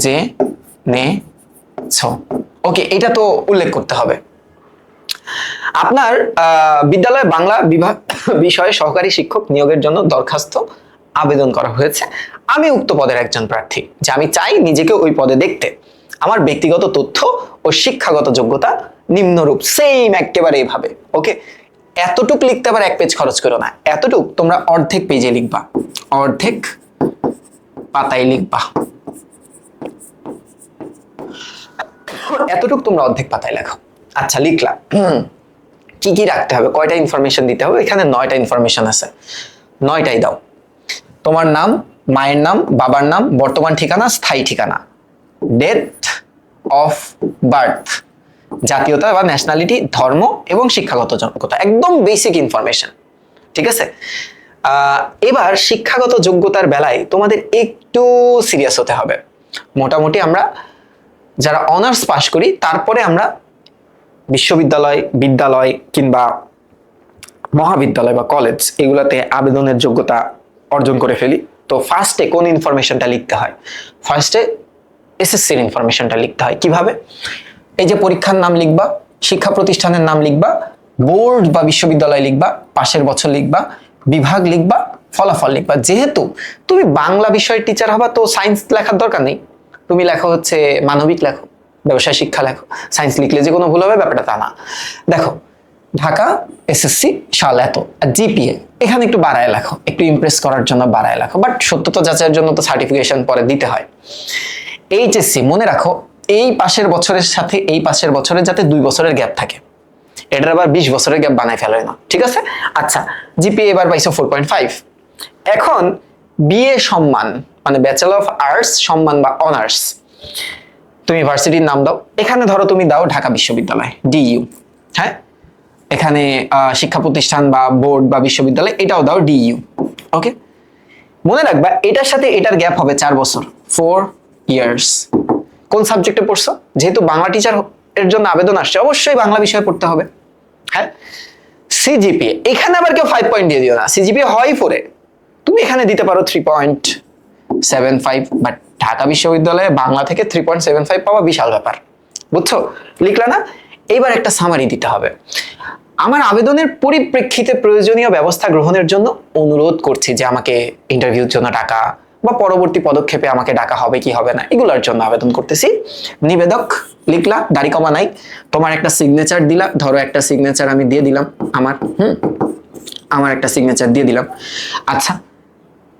জেনেছ। ওকে, এটা তো উল্লেখ করতে হবে। আপনার বিদ্যালয়ে বাংলা বিভাগ বিষয়ে সহকারী শিক্ষক নিয়োগের জন্য দরখাস্ত আবেদন করা হয়েছে। আমি উক্ত পদের একজন প্রার্থী, যে আমি চাই নিজেকে ওই পদে দেখতে। আমার ব্যক্তিগত তথ্য ও শিক্ষাগত যোগ্যতা নিম্নরূপ। সেম একেবারে এইভাবে। ওকে, এতটুক লিখতে আবার 1 পেজ খরচ করো না, এতটুক তোমরা অর্ধেক পেজে লিখবা, অর্ধেক পাতায় লিখবা, এতটুক তোমরা অর্ধেক পাতায় লেখো। আচ্ছা, লিখলা। কি কি রাখতে হবে, কয়টা ইনফরমেশন দিতে হবে? এখানে 9টা ইনফরমেশন আছে, 9টাই দাও। তোমার নাম, মায়ের নাম, বাবার নাম, বর্তমান ঠিকানা, স্থায়ী ঠিকানা, ডেট অফ বার্থ, জাতীয়তা বা ন্যাশনালিটি, ধর্ম এবং শিক্ষাগত যোগ্যতা। একদম বেসিক ইনফরমেশন, ঠিক আছে? এবার শিক্ষাগত যোগ্যতার বেলায় তোমাদের একটু সিরিয়াস হতে হবে। মোটামুটি আমরা যারা অনার্স পাশ করি, তারপরে আমরা বিশ্ববিদ্যালয়, বিদ্যালয় কিংবা মহাবিদ্যালয় বা কলেজ, এগুলাতে আবেদনের যোগ্যতা অর্জন করে ফেলি। তো ফার্স্টে কোন ইনফরমেশনটা লিখতে হয়? ফার্স্টে এসএসসির ইনফরমেশনটা লিখতে হয়। কিভাবে? এই যে পরীক্ষার নাম লিখবা, শিক্ষা প্রতিষ্ঠানের নাম লিখবা, বোর্ড বা বিশ্ববিদ্যালয় লিখবা, পাশের বছর লিখবা, বিভাগ লিখবা, ফলাফল লিখবা। যেহেতু তুমি বাংলা বিষয়ের টিচার হবা, তো সায়েন্স লেখার দরকার নেই। তুমি লেখো হচ্ছে মানবিক লেখো, ব্যবসায় শিক্ষা লেখো। সায়েন্স লিখলে যে কোনো ভুল হবে ব্যাপারটা তা না। দেখো, ঢাকা এসএসসি সাল এত, আর জিপিএ এখানে একটু বাড়ায় লেখো, একটু ইমপ্রেস করার জন্য বাড়ায় লেখো, বাট সত্যতা যাচাইয়ের জন্য তো সার্টিফিকেশন পরে দিতে হয়। এইচএসসি মনে রাখো, এই পাশের বছরের সাথে এই পাশের বছরের যাতে 2 বছরের গ্যাপ থাকে, এটার আবার 20 বছরের গ্যাপ বানায় ফেলে না, ঠিক আছে? আচ্ছা, জিপিএ এবার পাইছো 4.5। এখন বিএ সম্মান মানে ব্যাচেলর অফ আর্টস সম্মান বা অনার্স, তুমি ইউনিভার্সিটির নাম দাও। এখানে ধরো তুমি দাও ঢাকা বিশ্ববিদ্যালয়, ডিইউ। হ্যাঁ, এখানে শিক্ষা প্রতিষ্ঠান বা বোর্ড বা বিশ্ববিদ্যালয় এটাও দাও ডিইউ। ওকে, মনে রাখবা এটার সাথে এটার গ্যাপ হবে 4 বছর, 4 ইয়ার্স। কোন সাবজেক্টে পড়ছো? যেহেতু বাংলা টিচার এর জন্য আবেদন আসছে, অবশ্যই বাংলা বিষয়ে পড়তে হবে। হ্যাঁ, সিজিপিএ, এখানে আবার কেউ 5 পয়েন্ট দিয়ে দিও না, সিজিপিএ হয় 4 তুমি এখানে দিতে পারো 3.75, বাট ঢাকা বিশ্ববিদ্যালয়ে বাংলা থেকে 3.75 পাওয়া বিশাল ব্যাপার, বুঝছো? লিখলা না? এইবার একটা সামারি দিতে হবে। আমার আবেদনের পরিপ্রেক্ষিতে প্রয়োজনীয় ব্যবস্থা গ্রহণের জন্য অনুরোধ করছি যে আমাকে ইন্টারভিউর জন্য ডাকা বা পরবর্তী পদক্ষেপে আমাকে ডাকা হবে কি হবে না এগুলোর জন্য আবেদন করতেছি। নিবেদক লিখলা, দাড়ি কমা নাই, তোমার একটা সিগনেচার দিলা, ধরো একটা সিগনেচার আমি দিয়ে দিলাম, আমার একটা সিগনেচার দিয়ে দিলাম। আচ্ছা,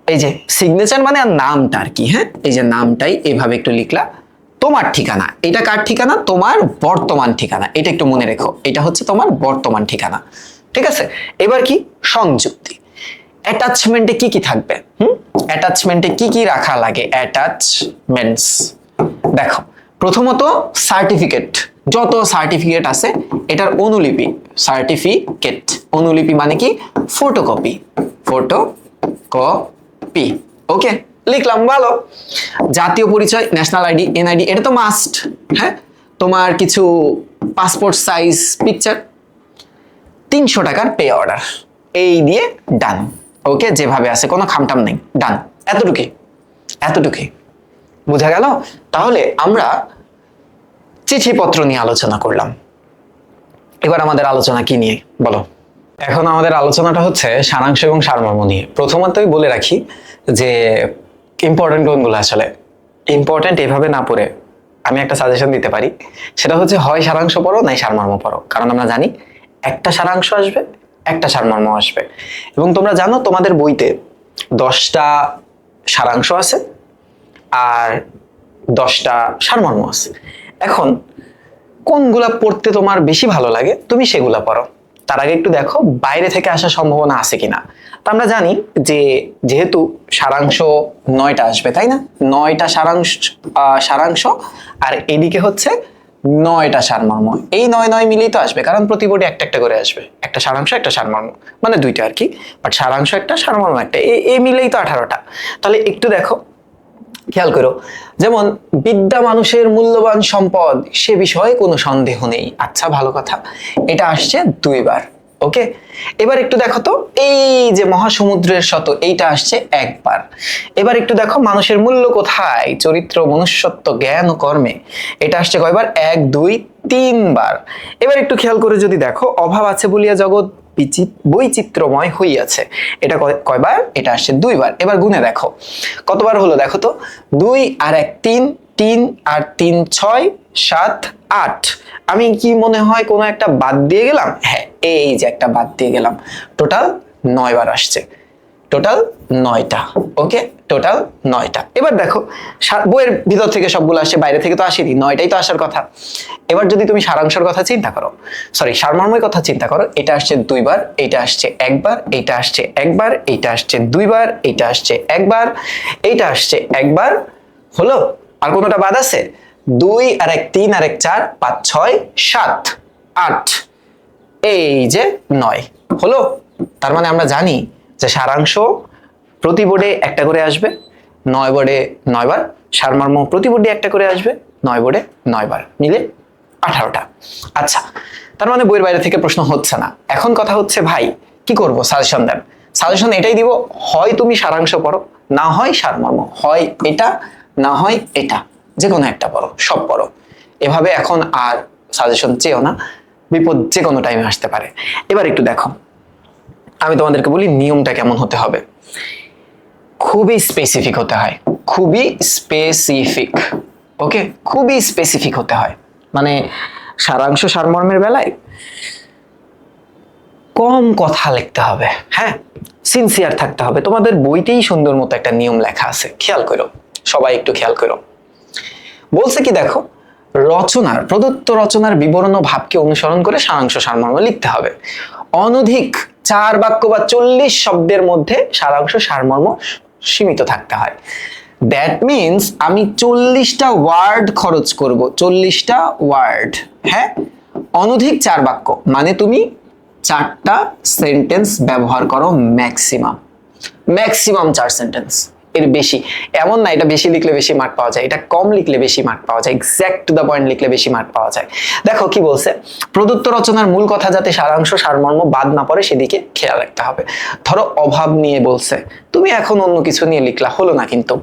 এই যে সিগনেচার মানে আর নামটা আর কি, হ্যাঁ, এই যে নামটাই এইভাবে একটু লিখলা। তোমার ঠিকানা, এটা কার ঠিকানা? তোমার বর্তমান ঠিকানা, এটা একটু মনে রেখো, এটা হচ্ছে তোমার বর্তমান ঠিকানা, ঠিক আছে? এবার কি সংযুক্তি, অ্যাটাচমেন্টে কি কি থাকবে? অ্যাটাচমেন্টে কি কি রাখা লাগে? অ্যাটাচমেন্টস দেখো, প্রথমত সার্টিফিকেট, যত সার্টিফিকেট আছে এটার অনুলিপি, সার্টিফিকেট অনুলিপি মানে কি? Photocopy, photocopy. ওকে, লিখলাম, ভালো। জাতীয় পরিচয়, ন্যাশনাল আইডি, এনআইডি, এটা তো মাস্ট। হ্যাঁ, তোমার কিছু পাসপোর্ট সাইজ পিকচার, 300 টাকার পে অর্ডার, এই দিয়ে ডান। ওকে, যেভাবে আছে কোনো খামটাম নেই, ডান। এতটুকুই, এতটুকুই বোঝা গেল? তাহলে আমরা চিঠিপত্র নিয়ে আলোচনা করলাম। এবার আমাদের আলোচনা কি নিয়ে বলো? এখন আমাদের আলোচনাটা হচ্ছে সারাংশ এবং সারমর্ম নিয়ে। প্রথমতই বলে রাখি যে ইম্পর্টেন্ট কোনগুলো, আসলে ইম্পর্টেন্ট এভাবে না পড়ে আমি একটা সাজেশন দিতে পারি, সেটা হচ্ছে হয় সারাংশ পড়ো নাই সারমর্ম পড়ো। কারণ আমরা জানি একটা সারাংশ আসবে, একটা সারমর্ম আসবে, এবং তোমরা জানো তোমাদের বইতে 10টা সারাংশ আছে আর 10টা সারমর্ম আছে। এখন কোনগুলা পড়তে তোমার বেশি ভালো লাগে তুমি সেগুলা পড়ো। তার আগে একটু দেখো বাইরে থেকে আসার সম্ভাবনা আছে কিনা। তো আমরা জানি যে যেহেতু সারাংশ 9টা আসবে, তাই না? 9টা সারাংশ আর এদিকে হচ্ছে 9টা সারমর্ম, এই 9 মিলিয়ে তো আসবে, কারণ প্রতি বোর্ডে একটা একটা করে আসবে, একটা সারাংশ একটা সারমর্ম, মানে 2টা আর কি, বাট সারাংশ একটা সারমর্ম একটা, এই মিলেই তো 18টা। তাহলে একটু দেখো, খেয়াল করো, যেমন বিদ্যা মানুষের মূল্যবান সম্পদ, সে বিষয়ে কোনো সন্দেহ নেই। আচ্ছা, ভালো কথা, এটা আসছে 2 বার। ওকে, এবার একটু দেখো তো, এই যে মহাসমুদ্রের শত, এইটা আসছে 1 বার। এবার একটু দেখো মানুষের মূল্য কোথায়, চরিত্র, মনুষ্যত্ব, জ্ঞান ও কর্মে, এটা আসছে কয়বার? 1, 2, 3 বার। এবার একটু খেয়াল করে যদি দেখো, অভাব আছে বলিয়া জগৎ বৈচিত্র্যময় হইয়াছে, এটা কয়বার? এটা আসছে 2 বার। এবার গুণে দেখো কতবার হলো, দেখো তো, 2 আর 1 3, 3 আর 3 6, 7 8। আমি কি মনে হয় কোনো একটা বাদ দিয়ে গেলাম? হ্যাঁ, এই যে একটা বাদ দিয়ে গেলাম, টোটাল 9 বার আসছে, টোটাল 9টা। ওকে, টোটাল 9টা। এবার দেখো বইয়ের ভিতর থেকে সবগুলো আসছে, বাইরে থেকে তো আসেনি, 9টাই তো আসার কথা। এবার যদি তুমি সারাংশের কথা চিন্তা করো, সরি সারমর্মের কথা চিন্তা করো, এটা আসছে 2 বার, এটা আসছে 1 বার, এটা আসছে 1 বার, এটা আসছে 2 বার, এটা আসছে 1 বার, এইটা আসছে 1 বার। হলো? আর কোনোটা বাদ আছে? 2 আর 1 3 আর 1 4 5 6 7 8, এই যে 9 হলো। তার মানে আমরা জানি যে সারাংশ প্রতি বোর্ডে একটা করে আসবে, 9 বোর্ডে 9 বার, সারমর্ম প্রতি বোর্ডে একটা করে আসবে, 9 বোর্ডে 9 বার, মিলে 18টা। আচ্ছা, তার মানে বইয়ের বাইরে থেকে প্রশ্ন হচ্ছে না। এখন কথা হচ্ছে ভাই কি করব, সাজেশন দেন। সাজেশন এটাই দিব, হয় তুমি সারাংশ পড়ো, না হয় সারমর্ম, হয় এটা না হয় এটা, যে কোনো একটা পড়ো, সব পড়ো। এভাবে এখন আর সাজেশন চেয়েও না, বিপদ যে কোনো টাইমে আসতে পারে। এবার একটু দেখো, আমি তোমাদেরকে বলি নিয়মটা কেমন হতে হবে। খুবই স্পেসিফিক হতে হয়, খুবই স্পেসিফিক। ওকে, খুবই স্পেসিফিক হতে হয়, মানে সারাংশ সারমর্মের বেলায় কম কথা লিখতে হবে। হ্যাঁ, সিনসিয়ার থাকতে হবে। তোমাদের বইতেই সুন্দর মতো একটা নিয়ম লেখা আছে, খেয়াল করো, সবাই একটু খেয়াল করো। বলছে কি দেখো, রচনার প্রদত্ত রচনার বিবরণ ও ভাবকে অনুসরণ করে সারাংশ সারমর্ম লিখতে হবে। অনধিক 4 বাক্য বা 40 শব্দের মধ্যে সারাংশ সারমর্ম সীমিত থাকতে হয়। দ্যাট মিনস আমি 40টা ওয়ার্ড খরচ করব, 40টা ওয়ার্ড। হ্যাঁ, অনধিক 4 বাক্য মানে তুমি 4টা সেন্টেন্স ব্যবহার করো ম্যাক্সিমাম। ম্যাক্সিমাম 4 সেন্টেন্স, এর বেশি এমন না এটা বেশি লিখলে বেশি মার্ক পাওয়া যায়, এটা কম লিখলে বেশি মার্ক পাওয়া যায়, এক্সাক্ট টু দ্য পয়েন্ট লিখলে বেশি মার্ক পাওয়া যায়। দেখো কি বলছে, প্রদত্ত রচনার মূল কথা যাতে সারাংশ সারমর্ম বাদ না পড়ে সেদিকে খেয়াল রাখতে হবে। ধরো অভাব নিয়ে বলছে, তুমি এখন অন্য কিছু নিয়ে লিখলা, হলো না। কিন্তু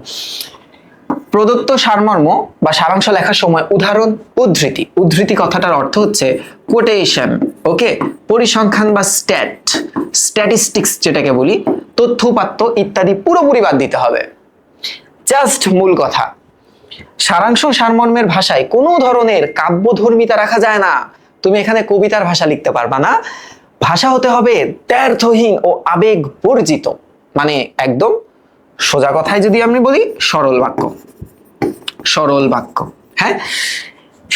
প্রদত্ত সারমর্ম বা সারাংশ লেখার সময় উদাহরণ, উদ্ধৃতি, উদ্ধৃতি কথাটার অর্থ হচ্ছে কোটেশন, ওকে, পরিসংখ্যান বা স্ট্যাটিস্টিক্স যেটাকে বলি, তথ্য উপাত্ত ইত্যাদি পুরোপুরি বাদ দিতে হবে। জাস্ট মূল কথা। সারাংশ সারমর্মের ভাষায় কোনো ধরনের কাব্যধর্মিতা রাখা যায় না। তুমি এখানে কবিতার ভাষা লিখতে পারবা না, ভাষা হতে হবে দ্ব্যর্থহীন ও আবেগ বর্জিত, মানে একদম সোজা কথায় যদি আমি বলি সরল বাক্য, সরল বাক্য। হ্যাঁ,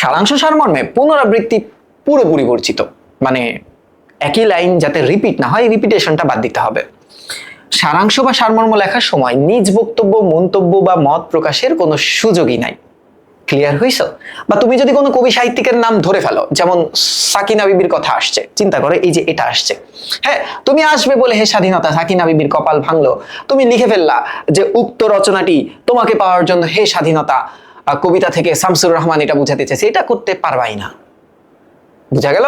সারাংশ সারমর্মে পুনরাবৃত্তি পুরোপুরি বর্জিত, মানে একই লাইন যাতে রিপিট না হয়, রিপিটেশনটা বাদ দিতে হবে। সারাংশ বা সারমর্ম লেখার সময় নিজ বক্তব্য, মন্তব্য বা মত প্রকাশের কোনো সুযোগই নাই। ক্লিয়ার হইছো? বা তুমি যদি কোনো কবি সাহিত্যিকের নাম ধরে ফেলো, যেমন সাকিনা বিবির কথা আসছে, চিন্তা করো এই যে এটা আসছে, হ্যাঁ, তুমি আসবে বলে হে স্বাধীনতা সাকিনা বিবির কপাল ভাঙলো, তুমি লিখে ফেললা যে উক্ত রচনাটি তোমাকে পাওয়ার জন্য হে স্বাধীনতা কবিতা থেকে শামসুর রহমান এটা বুঝাতে চেয়েছে, এটা করতে পারবাই না। বুঝা গেল?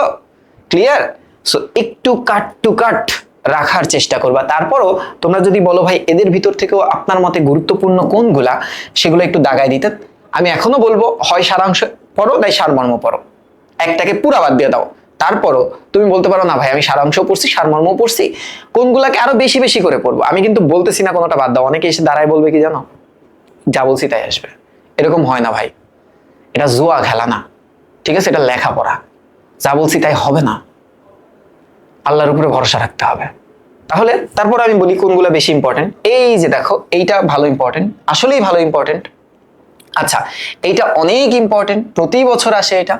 ক্লিয়ার? সো একটু কাট টু কাট রাখার চেষ্টা করবা। তারপরও তোমরা যদি বলো ভাই এদের ভিতর থেকেও আপনার মতে গুরুত্বপূর্ণ কোনগুলা, সেগুলো একটু দাগায় দিতে, আমি এখনো বলবো হয় সারাংশ পড়ো নাই সারমর্ম পড়ো, একটাকে পুরা বাদ দিয়ে দাও। তারপরও তুমি বলতে পারো না ভাই আমি সারাংশ পড়ছি সারমর্ম পড়ছি, কোনগুলাকে আরো বেশি বেশি করে পড়বো। আমি কিন্তু বলতেছি না কোনোটা বাদ দাও, অনেকে এসে দাঁড়ায় বলবে কি জানো, যা বলছি তাই আসবে, এরকম হয় না ভাই, এটা জুয়া খেলা না, ঠিক আছে? এটা লেখাপড়া, যা বলছি তাই হবে না, আল্লাহর উপরে ভরসা রাখতে হবে। তাহলে তারপর আমি বলি কোনগুলো বেশি ইম্পর্টেন্ট। এই যে দেখো এইটা ভালো ইম্পর্টেন্ট, আসলেই ভালো ইম্পর্টেন্ট। আচ্ছা, এইটা অনেক ইম্পর্টেন্ট, প্রতি বছর আসে এটা।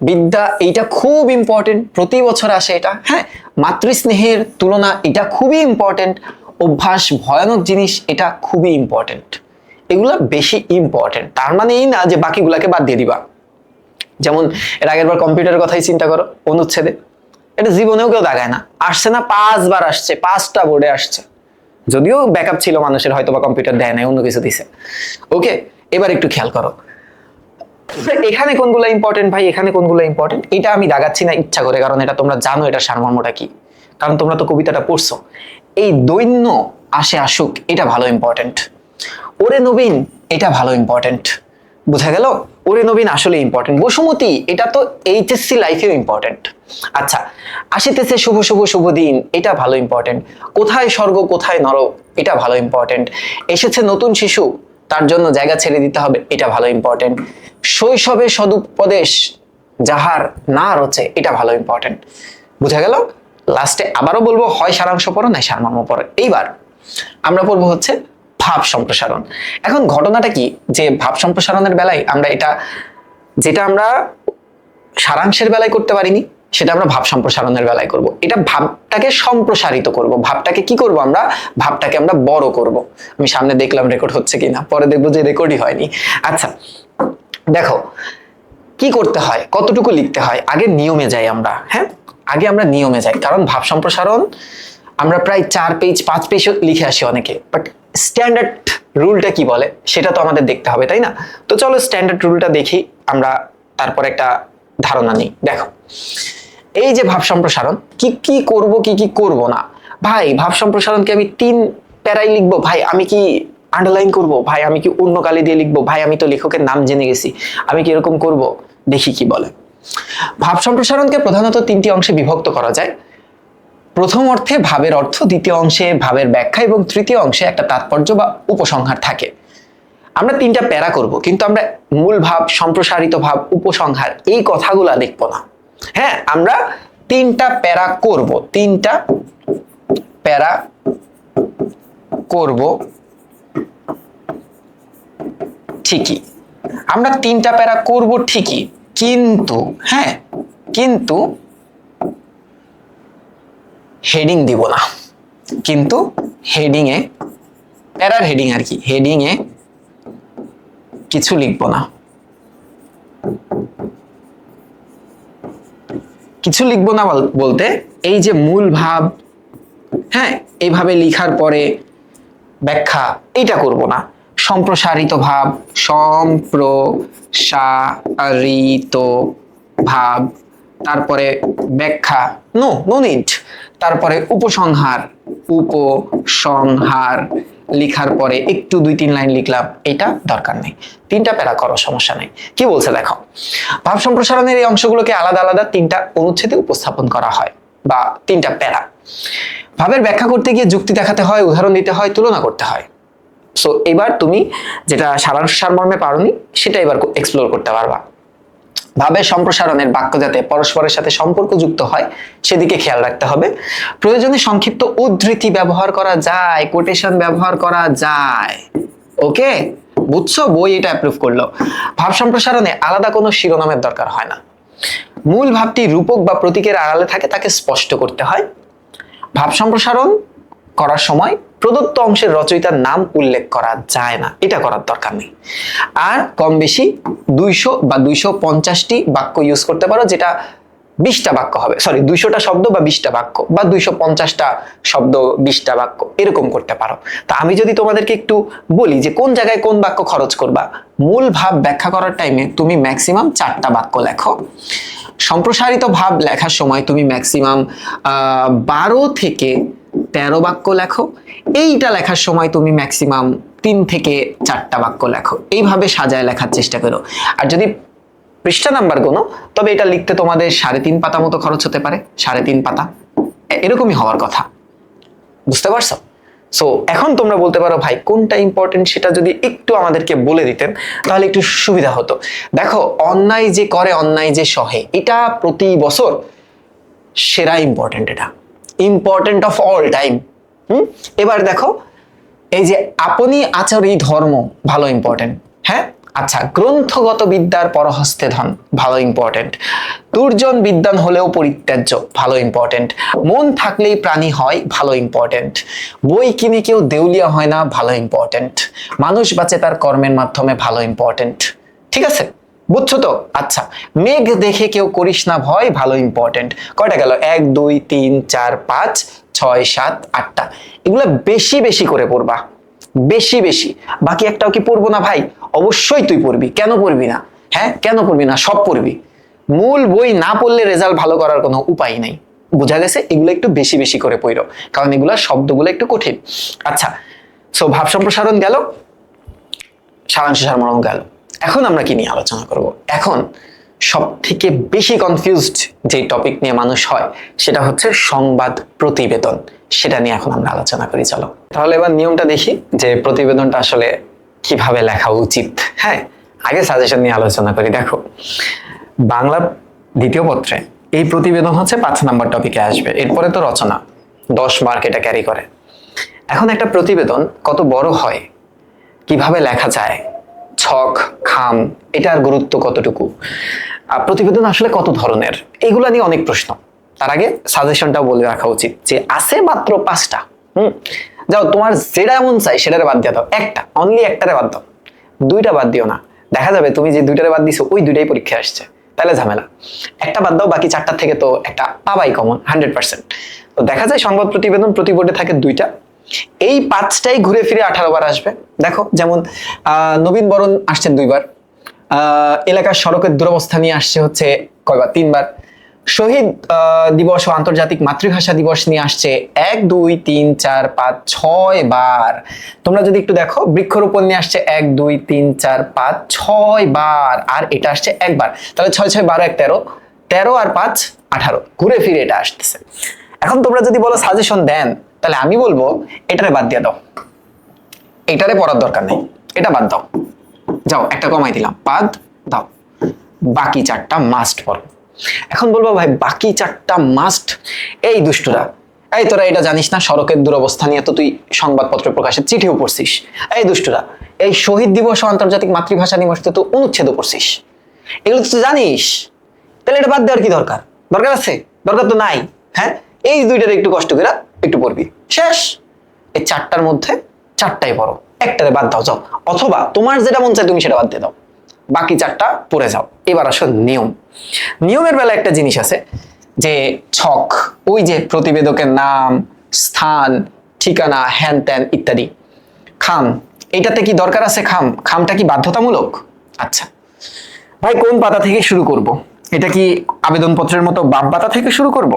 বিদ্যা, এইটা খুব ইম্পর্টেন্ট, প্রতি বছর আসে এটা। হ্যাঁ, মাতৃস্নেহের তুলনা, এটা খুবই ইম্পর্টেন্ট। অভ্যাস, ভয়ানক জিনিস, এটা খুবই ইম্পর্টেন্ট। এগুলা বেশি ইম্পর্টেন্ট, তার মানে এই না যে বাকিগুলাকে বাদ দিয়ে দিবা। যেমন এর আগের বার কম্পিউটারের কথাই চিন্তা করো, অনুচ্ছেদে এটা জীবনেও কেউ দাগায় না, আসছে না 5 বার আসছে, 5টা বোর্ডে আসছে, যদিও ব্যাকআপ ছিল মানুষের, হয়তো বা কম্পিউটার দেয় নাই, অন্য কিছু দিছে। ওকে, এবার একটু খেয়াল করো এখানে কোনগুলো ইম্পর্টেন্ট ভাই, এখানে কোনগুলো ইম্পর্টেন্ট, এটা আমি দাগাচ্ছি না ইচ্ছা করে, কারণ এটা তোমরা জানো এটা সারমর্মটা কি, কারণ তোমরা তো কবিতাটা পড়ছো। এই দৈন্য আসে আসুক, এটা ভালো ইম্পর্টেন্ট। ওরে নবীন, এটা ভালো ইম্পর্টেন্ট। বুঝা গেল? ওরে নবীন আসলে ইম্পর্টেন্ট। বসুমতী, এটা তো এইচএসসি লাইফেও ইম্পর্টেন্ট। আচ্ছা, আসিতেছে শুভ শুভ শুভ দিন, এটা ভালো ইম্পর্টেন্ট। কোথায় স্বর্গ কোথায় নরক, এটা ভালো ইম্পর্টেন্ট। এসেছে নতুন শিশু, তার জন্য জায়গা ছেড়ে দিতে হবে, এটা ভালো ইম্পর্টেন্ট। শৈশবে সদুপদেশ যাহার না রচে, এটা ভালো ইম্পর্টেন্ট। বুঝা গেল? লাস্টে আবারও বলবো, হয় সারাংশ পড়ো নাই সারমর্ম পড়ো। এইবার আমরা পড়বো হচ্ছে ভাব সম্প্রসারণ। এখন ঘটনাটা কি, যে ভাব সম্প্রসারণের বেলায় আমরা এটা, যেটা আমরা সারাংশের বেলায় করতে পারিনি, সেটা আমরা ভাব সম্প্রসারণের বেলায় করব। এটা ভাবটাকে সম্প্রসারিত করব, ভাবটাকে কি করব আমরা, ভাবটাকে আমরা বড় করব। আমি সামনে দেখলাম রেকর্ড হচ্ছে কিনা, পরে দেখবো যে রেকর্ডই হয়নি। আচ্ছা দেখো কি করতে হয়, কতটুকু লিখতে হয়, আগে নিয়মে যাই আমরা। হ্যাঁ, আগে আমরা নিয়মে যাই, কারণ ভাব সম্প্রসারণ আমরা প্রায় 4 পেজ 5 পেজ লিখে আসি অনেকে, বাট স্ট্যান্ডার্ড রুলটা কি বলে সেটা তো আমাদের দেখতে হবে, তাই না? তো চলো স্ট্যান্ডার্ড রুলটা দেখি আমরা, তারপর একটা ধারণা নিই। দেখো এই যে ভাব সম্প্রসারণ, কি কি করব কি কি করব না। ভাই ভাব সম্প্রসারণকে আমি 3 প্যারাই লিখবো, ভাই আমি কি আন্ডারলাইন করব, ভাই আমি কি অন্য কালি দিয়ে লিখবো, ভাই আমি তো লেখকের নাম জেনে গেছি, আমি কি এরকম করব? দেখি কি বলে। ভাব সম্প্রসারণকে প্রধানত 3টি অংশে বিভক্ত করা যায়। প্রথম অর্থে ভাবের অর্থ, দ্বিতীয় অংশে ভাবের ব্যাখ্যা এবং তৃতীয় অংশে একটা তাৎপর্য বা উপসংহার থাকে। আমরা 3টা প্যারা করব, কিন্তু আমরা মূল ভাব, সম্প্রসারিত ভাব, উপসংহার এই কথাগুলা লিখবো না। হ্যাঁ, আমরা 3টা প্যারা করব, 3টা প্যারা করব ঠিকই, আমরা 3টা প্যারা করব ঠিকই, কিন্তু হ্যাঁ, কিন্তু হেডিং দিব না, কিন্তু হেডিং এ, প্যারার হেডিং আর কি, হেডিং এ কিছু লিখবো না। কিছু লিখবো না বলতে এই যে মূল ভাব, হ্যাঁ, এইভাবে লিখার পরে ব্যাখ্যা, এইটা করব না। সম্প্রসারিত ভাব, সম্প্রসারিত ভাব, তারপরে ব্যাখ্যা, নো নো নিড, তারপরে উপসংহার, উপসংহার লিখার পরে একটু 2-3 লাইন লিখলাম, এটা দরকার নেই। 3টা প্যারা করো, সমস্যা নেই। কি বলছে দেখো, ভাব সম্প্রসারণের এই অংশগুলোকে আলাদা আলাদা 3টা অনুচ্ছেদে উপস্থাপন করা হয়, বা 3টা প্যারা। ভাবের ব্যাখ্যা করতে গিয়ে যুক্তি দেখাতে হয়, উদাহরণ দিতে হয়, তুলনা করতে হয়। সো এবার তুমি যেটা সারাংশ সারমর্মে পারোনি সেটা এবার এক্সপ্লোর করতে পারবা। ভাবের সম্প্রসারণের বাক্য যাতে পরস্পরের সাথে সম্পর্কযুক্ত হয় সেদিকে খেয়াল রাখতে হবে। প্রয়োজনে সংক্ষিপ্ত উদ্ধৃতি ব্যবহার করা যায়, কোটেশন ব্যবহার করা যায়। ওকে, বুঝছো? বই এটা অ্যাপ্রুভ করলো। ভাব সম্প্রসারণে আলাদা কোনো শিরোনামের দরকার হয় না। মূল ভাবটি রূপক বা প্রতীকের আড়ালে থাকে, তাকে স্পষ্ট করতে হয়। ভাব সম্প্রসারণ করার সময় প্রদত্ত অংশের রচয়িতার নাম উল্লেখ করা যায় না, এটা করার দরকার নেই। আর কম বেশি 200 বা 250টি বাক্য ইউজ করতে পারো, যেটা 20টা বাক্য হবে, সরি 200টা শব্দ বা 20টা বাক্য, বা 250টা শব্দ 20টা বাক্য, এরকম করতে পারো। তা আমি যদি তোমাদেরকে একটু বলি যে কোন জায়গায় কোন বাক্য খরচ করবা, মূল ভাব ব্যাখ্যা করার টাইমে তুমি ম্যাক্সিমাম 4টা বাক্য লেখো। সম্প্রসারিত ভাব লেখার সময় তুমি ম্যাক্সিমাম 12 থেকে 13 বাক্য লেখো। এইটা লেখার সময় তুমি ম্যাক্সিমাম 3 থেকে 4টা বাক্য লেখো। এইভাবে সাজায় লেখার চেষ্টা করো। আর যদি পৃষ্ঠা নাম্বার গোনো, তবে এটা লিখতে তোমাদের 3.5 পাতা মতো খরচ হতে পারে, 3.5 পাতা, এরকমই হওয়ার কথা। বুঝতে পারছো? সো এখন তোমরা বলতে পারো ভাই কোনটা ইম্পর্টেন্ট, সেটা যদি একটু আমাদেরকে বলে দিতেন তাহলে একটু সুবিধা হতো। দেখো, অন্যায় যে করে অন্যায় যে সহে, এটা প্রতি বছর সেরা ইম্পর্টেন্ট, এটা ইম্পর্টেন্ট অফ অল টাইম। এবার দেখো, এই যে আপনি আচারি ধর্ম, ভালো ইম্পর্টেন্ট। হ্যাঁ, আচ্ছা, গ্রন্থগত বিদ্যার পরহস্তে ধন, ভালো ইম্পর্টেন্ট। দুর্জন বিদ্বান হলেও পরিত্যাজ্য, ভালো ইম্পর্টেন্ট। মন থাকলেই প্রাণী হয়, ভালো ইম্পর্টেন্ট। বই কিনে কেউ দেউলিয়া হয় না, ভালো ইম্পর্টেন্ট। মানুষ বাঁচে তার কর্মের মাধ্যমে, ভালো ইম্পর্টেন্ট। ঠিক আছে, বুঝছো তো? আচ্ছা, মেঘ দেখে কেউ করিস না ভয়, ভালো ইম্পর্টেন্ট। কয়টা গেল? 1 2 3 4 5 6 7 8টা। এগুলো বেশি বেশি করে পড়বা, বেশি বেশি। বাকি একটাও কি পড়বো না ভাই? অবশ্যই তুই পড়বি, কেন পড়বি না? হ্যাঁ, কেন পড়বি না? সব পড়বি। মূল বই না পড়লে রেজাল্ট ভালো করার কোনো উপায় নাই। বোঝা গেছে? এগুলো একটু বেশি বেশি করে পড়ো, কারণ এগুলা শব্দগুলো একটু কঠিন। আচ্ছা, সো ভাব সম্প্রসারণ গেল, সারাংশ সারমর্ম গেল। এখন আমরা কি নিয়ে আলোচনা করব? এখন সব থেকে বেশি কনফিউজড যে টপিক নিয়ে মানুষ হয় সেটা হচ্ছে সংবাদ প্রতিবেদন। সেটা নিয়ে এখন আমরা আলোচনা করি, চলো। তাহলে এবার নিয়মটা দেখি যে প্রতিবেদনটা আসলে কিভাবে লেখা উচিত। হ্যাঁ, আগে সাজেশন নিয়ে আলোচনা করি। দেখো, বাংলা দ্বিতীয় পত্রে এই প্রতিবেদন হচ্ছে 5 নাম্বার টপিকে আসবে। এরপরে তো রচনা, 10 মার্ক এটা ক্যারি করে। এখন একটা প্রতিবেদন কত বড় হয়, কিভাবে লেখা যায়, ছক, খাম, এটার গুরুত্ব কতটুকু, প্রতিবেদন আসলে কত ধরনের, এগুলা নিয়ে অনেক প্রশ্ন। তার আগে সাজেশনটাও বলে রাখা উচিত যে আছে মাত্র 5টা। যাও, তোমার যেটা এমন চাই সেটারে বাদ দিয়ে দাও, একটা, অনলি একটারে বাদ দাও, 2টা বাদ দিও না। দেখা যাবে তুমি যে 2টারে বাদ দিছো ওই 2টাই পরীক্ষা আসছে, তাহলে ঝামেলা। একটা বাদ দাও, বাকি 4টা থেকে তো একটা পাবাই কমন, 100%। তো দেখা যায় সংবাদ প্রতিবেদন প্রতি বোর্ডে থাকে 2টা। এই 5টাই ঘুরে ফিরে 18 বার আসবে। দেখো, যেমন নবীন বরণ আসছে 2 বার, এলাকার সড়কের দুরবস্থা নিয়ে আসছে হচ্ছে কয়বার? 3 বার। শহীদ দিবস ও আন্তর্জাতিক মাতৃভাষা দিবস নিয়ে আসছে 1 2 3 4 5 6 বার। তোমরা যদি একটু দেখো, বৃক্ষরোপণ নিয়ে আসছে 1 2 3 4 5 6 বার, আর এটা আসছে 1 বার। তাহলে 6 6 12 1 13, 13 আর 5 18, ঘুরে ফিরে এটা আসতেছে। এখন তোমরা যদি বলো সাজেশন দেন, তাহলে আমি বলবো এটারে বাদ দিয়ে দাও, এটারে পড়ার দরকার নেই, এটা বাদ দাও। যাও, একটা কমাই দিলাম, বাদ দাও, বাকি 4টা মাস্ট পড়ো। এখন বলবো ভাই বাকি 4টা মাস্ট, এই দুষ্টুরা, এই তোরা এটা জানিস না সড়কের দুরবস্থা নিয়ে তো তুই সংবাদপত্র প্রকাশের চিঠিও পড়ছিস। এই দুষ্টুরা, এই শহীদ দিবস ও আন্তর্জাতিক মাতৃভাষা দিবস তো অনুচ্ছেদও পড়ছিস, এগুলো তো জানিস, তাহলে এটা বাদ দেওয়ার কি দরকার? দরকার আছে? দরকার তো নাই। হ্যাঁ, এই 2টার একটু কষ্ট করে একটু পড়বি, শেষ। এই 4টার মধ্যে 4টাই পড়ো, একটারে বাদ দাও, যাও। অথবা তোমার যেটা মন চায় তুমি সেটা বাদ দিয়ে দাও, বাকি 4টা পড়ে যাও। এবার আসলে নিয়ম, নিয়মের বেলা একটা জিনিস আছে, যে ছক, ওই যে প্রতিবেদকের নাম, স্থান, ঠিকানা, হ্যান ত্যান ইত্যাদি। খাম, এইটাতে কি দরকার আছে? খামটা কি বাধ্যতামূলক? আচ্ছা ভাই, কোন পাতা থেকে শুরু করব? এটা কি আবেদনপত্রের মতো বাম পাতা থেকে শুরু করব?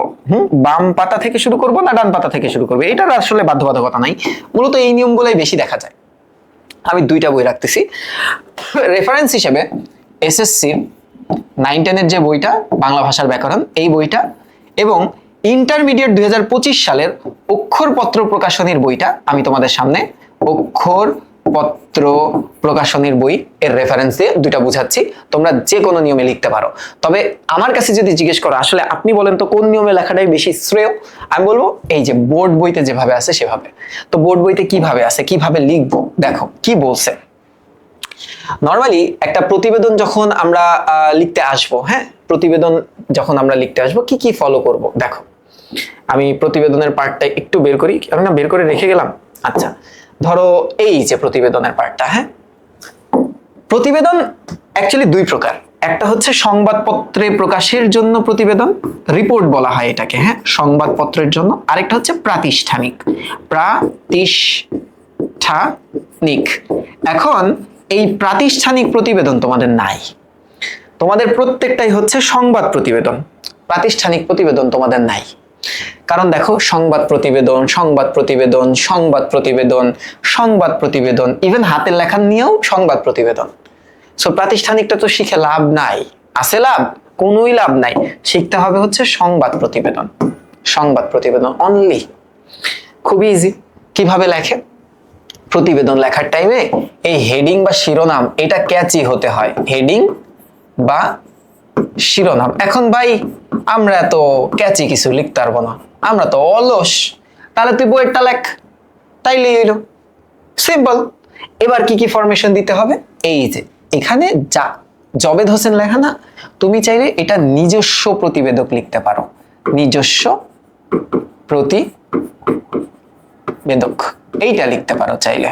বাম পাতা থেকে শুরু করব না ডান পাতা থেকে শুরু করব? এটার আসলে বাধ্যবাধকতা নাই, মূলত এই নিয়মগুলোই বেশি দেখা যায়। আমি দুইটা বই রাখতেছি রেফারেন্স হিসেবে, এসএসসি 9-10 যে বইটা বাংলা ভাষার ব্যাকরণ, এই বইটা, এবং ইন্টারমিডিয়েট 2025 সালের অক্ষরপত্র প্রকাশনীর বইটা আমি তোমাদের সামনে অক্ষরপত্র প্রকাশনীর বই এর রেফারেন্স দিয়ে দুইটা বুঝাচ্ছি। তোমরা যে কোনো নিয়মে লিখতে পারো, তবে আমার কাছে যদি জিজ্ঞেস করো আসলে আপনি বলেন তো কোন নিয়মে লেখাটাই বেশি শ্রেয়, আমি বলবো এই যে বোর্ড বইতে যেভাবে আছে সেভাবে। তো বোর্ড বইতে কিভাবে আছে, কিভাবে লিখবো, দেখো কি বলছে। নরমালি একটা প্রতিবেদন যখন আমরা লিখতে আসবো, হ্যাঁ, প্রতিবেদন যখন আমরা লিখতে আসবো কি কি ফলো করব, দেখো আমি প্রতিবেদনের পার্টটা একটু বের করি, আমি না বের করে রেখে গেলাম। আচ্ছা ধরো এই যে প্রতিবেদনের পার্টটা, হ্যাঁ, প্রতিবেদন অ্যাকচুয়ালি দুই প্রকার। একটা হচ্ছে সংবাদপত্রে প্রকাশের জন্য প্রতিবেদন, রিপোর্ট বলা হয় এটাকে, হ্যাঁ, সংবাদপত্রের জন্য। আরেকটা হচ্ছে প্রাতিষ্ঠানিক, প্রাতিষ্ঠানিক। এখন এই প্রাতিষ্ঠানিক প্রতিবেদন তোমাদের নাই, তোমাদের প্রত্যেকটাই হচ্ছে সংবাদ প্রতিবেদন। প্রাতিষ্ঠানিক প্রতিবেদন তোমাদের নাই, কারণ দেখো সংবাদ প্রতিবেদন, সংবাদ প্রতিবেদন, সংবাদ প্রতিবেদন, সংবাদ প্রতিবেদন, ইভেন হাতের লেখা নিয়েও সংবাদ প্রতিবেদন। সো প্রাতিষ্ঠানিকটা তো শিখে লাভ নাই, আছে লাভ? কোনোই লাভ নাই। শিখতে হবে হচ্ছে সংবাদ প্রতিবেদন, সংবাদ প্রতিবেদন অনলি। খুবই ইজি। কিভাবে লেখে? প্রতিবেদন লেখার টাইমে এই হেডিং বা শিরোনাম এটা ক্যাচি হতে হয়, হেডিং বা শিরোনাম। এখন ভাই আমরা তো ক্যাচি কিছু লিখতে পারবো না, আমরা তো অলস, তাহলে তুই বইয়েরটা লেখ, তাইলেই হইলো, সিম্পল। এবার কি কি ফরমেশন দিতে হবে? এই যে এখানে যা জবেদ হোসেন লেখা না, তুমি চাইলে এটা নিজস্ব প্রতিবেদক লিখতে পারো, নিজস্ব প্রতিবেদক এইটা লিখতে পারো চাইলে,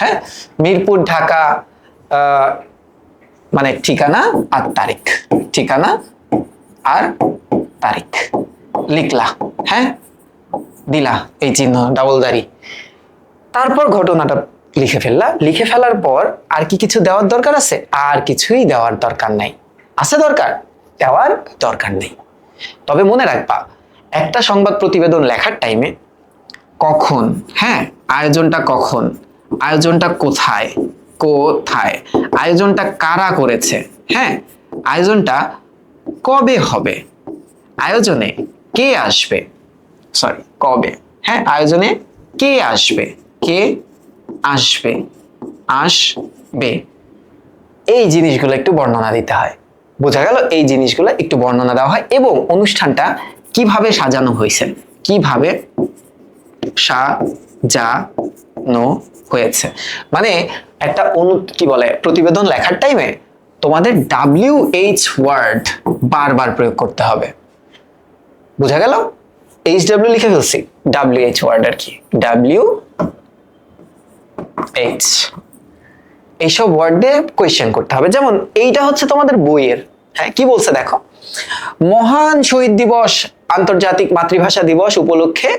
হ্যাঁ। মিরপুর ঢাকা, মানে ঠিকানা আর তারিখ, ঠিকানা আর তারিখ লিখলা, হ্যাঁ, দিলা এই চিহ্ন ডাবল দাড়ি, তারপর ঘটনাটা লিখে ফেললা। লিখে ফেলার পর আর কি কিছু দেওয়ার দরকার আছে? আর কিছুই দেওয়ার দরকার নাই। আছে দরকার? দেওয়ার দরকার নেই। তবে মনে রাখবা, একটা সংবাদ প্রতিবেদন লেখার টাইমে কখন, হ্যাঁ, আয়োজনটা কখন, আয়োজনটা কোথায়, কোথায় আয়োজনটা কারা করেছে, হ্যাঁ, আয়োজনটা কবে হবে, আয়োজনে কে আসবে, সরি কবে, হ্যাঁ, আয়োজনে কে আসবে, কে আসবে, আসবে, এই জিনিসগুলো একটু বর্ণনা দিতে হয়। বোঝা গেল? এই জিনিসগুলো একটু বর্ণনা দেওয়া হয়, এবং অনুষ্ঠানটা কিভাবে সাজানো হয়েছে, কিভাবে সাজানো হয়েছে। মানে একটা কি বলে, প্রতিবেদন লেখার টাইমে তোমাদের WH ওয়ার্ড বারবার প্রয়োগ করতে হবে। বোঝা গেল? HW লিখে ফেলছি, WH ওয়ার্ড আর কি, WH, এইসব ওয়ার্ড দিয়ে কোয়েশ্চেন করতে হবে। যেমন এইটা হচ্ছে তোমাদের বইয়ের, হ্যাঁ, কি বলছে দেখো, মহান শহীদ দিবস আন্তর্জাতিক মাতৃভাষা দিবস উপলক্ষে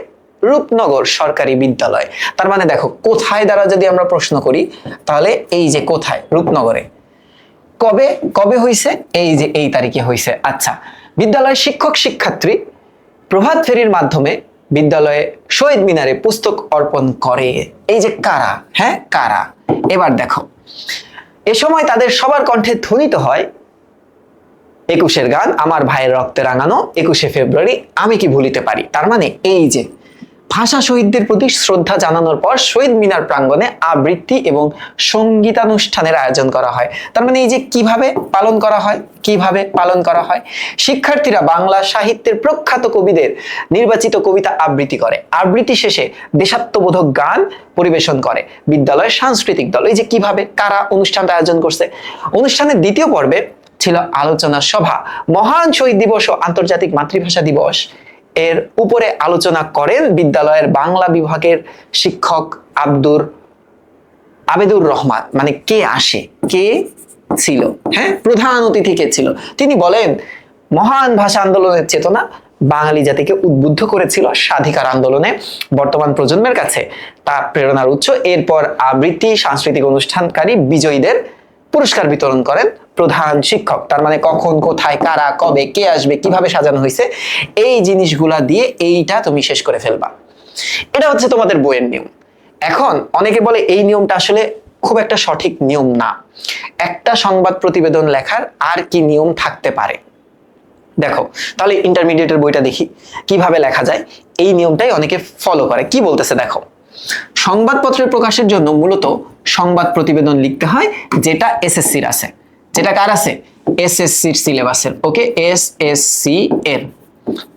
রূপনগর সরকারি বিদ্যালয়। তার মানে দেখো কোথায় দ্বারা যদি আমরা প্রশ্ন করি, তাহলে এই যে কোথায়, রূপনগরে। কবে, কবে হইছে? এই যে এই তারিখে হইছে। আচ্ছা, বিদ্যালয়ের শিক্ষক শিক্ষার্থী প্রভাত ফেরির মাধ্যমে বিদ্যালয়ে শহীদ মিনারে পুস্তক অর্পণ করে। এই যে কারা, হ্যাঁ, কারা। এবার দেখো, এ সময় তাদের সবার কণ্ঠে ধ্বনিত হয় 21-এর গান, আমার ভাইয়ের রক্তে রাঙানো 21শে ফেব্রুয়ারি, আমি কি ভুলিতে পারি। তার মানে এই যে ভাষা শহীদদের প্রতি শ্রদ্ধা জানানোর পর শহীদ মিনার প্রাঙ্গণে আবৃত্তি এবং সঙ্গীতানুষ্ঠানের আয়োজন করা হয়। তার মানে এই যে কিভাবে পালন করা হয়, কিভাবে পালন করা হয়, শিক্ষার্থীরা বাংলা সাহিত্যের প্রখ্যাত কবিদের নির্বাচিত কবিতা আবৃত্তি করে, আবৃত্তি শেষে দেশাত্মবোধক গান পরিবেশন করে বিদ্যালয়ের সাংস্কৃতিক দল। এই যে কিভাবে, কারা অনুষ্ঠানটা আয়োজন করছে। অনুষ্ঠানের দ্বিতীয় পর্বে ছিল আলোচনা সভা, মহান শহীদ দিবস ও আন্তর্জাতিক মাতৃভাষা দিবস এর উপরে আলোচনা করেন বিদ্যালয়ের বাংলা বিভাগের শিক্ষক আবেদুর রহমান। মানে কে আসে, কে ছিল, হ্যাঁ, প্রধান অতিথি কে ছিল, তিনি বলেন মহান ভাষা আন্দোলনের চেতনা বাঙালি জাতিকে উদ্বুদ্ধ করেছিল স্বাধিকার আন্দোলনে বর্তমান প্রজন্মের কাছে তা প্রেরণার উৎস। এরপর আবৃত্তি সাংস্কৃতিক অনুষ্ঠানকারী বিজয়ীদের পুরস্কার বিতরণ করেন প্রধান শিক্ষক। তার মানে কখন, কোথায়, কারা, কবে, কে আসবে, কিভাবে সাজানো হয়েছে, এই জিনিসগুলা দিয়ে এইটা তুমি শেষ করে ফেলবা। এটা হচ্ছে তোমাদের বইয়ের নিয়ম। এখন অনেকে বলে এই নিয়মটা আসলে খুব একটা সঠিক নিয়ম না। একটা সংবাদ প্রতিবেদন লেখার আর কি নিয়ম থাকতে পারে? দেখো তাহলে ইন্টারমিডিয়েটের বইটা দেখি কিভাবে লেখা যায়। এই নিয়মটাই অনেকে ফলো করে। কি বলতেছে দেখো, সংবাদপত্রের প্রকাশের জন্য মূলত সংবাদ প্রতিবেদন লিখতে হয় যেটা এসএসসির আছে। যেটা কার আছে? এসএসসির সিলেবাসের। ওকে, এসএসসি এর।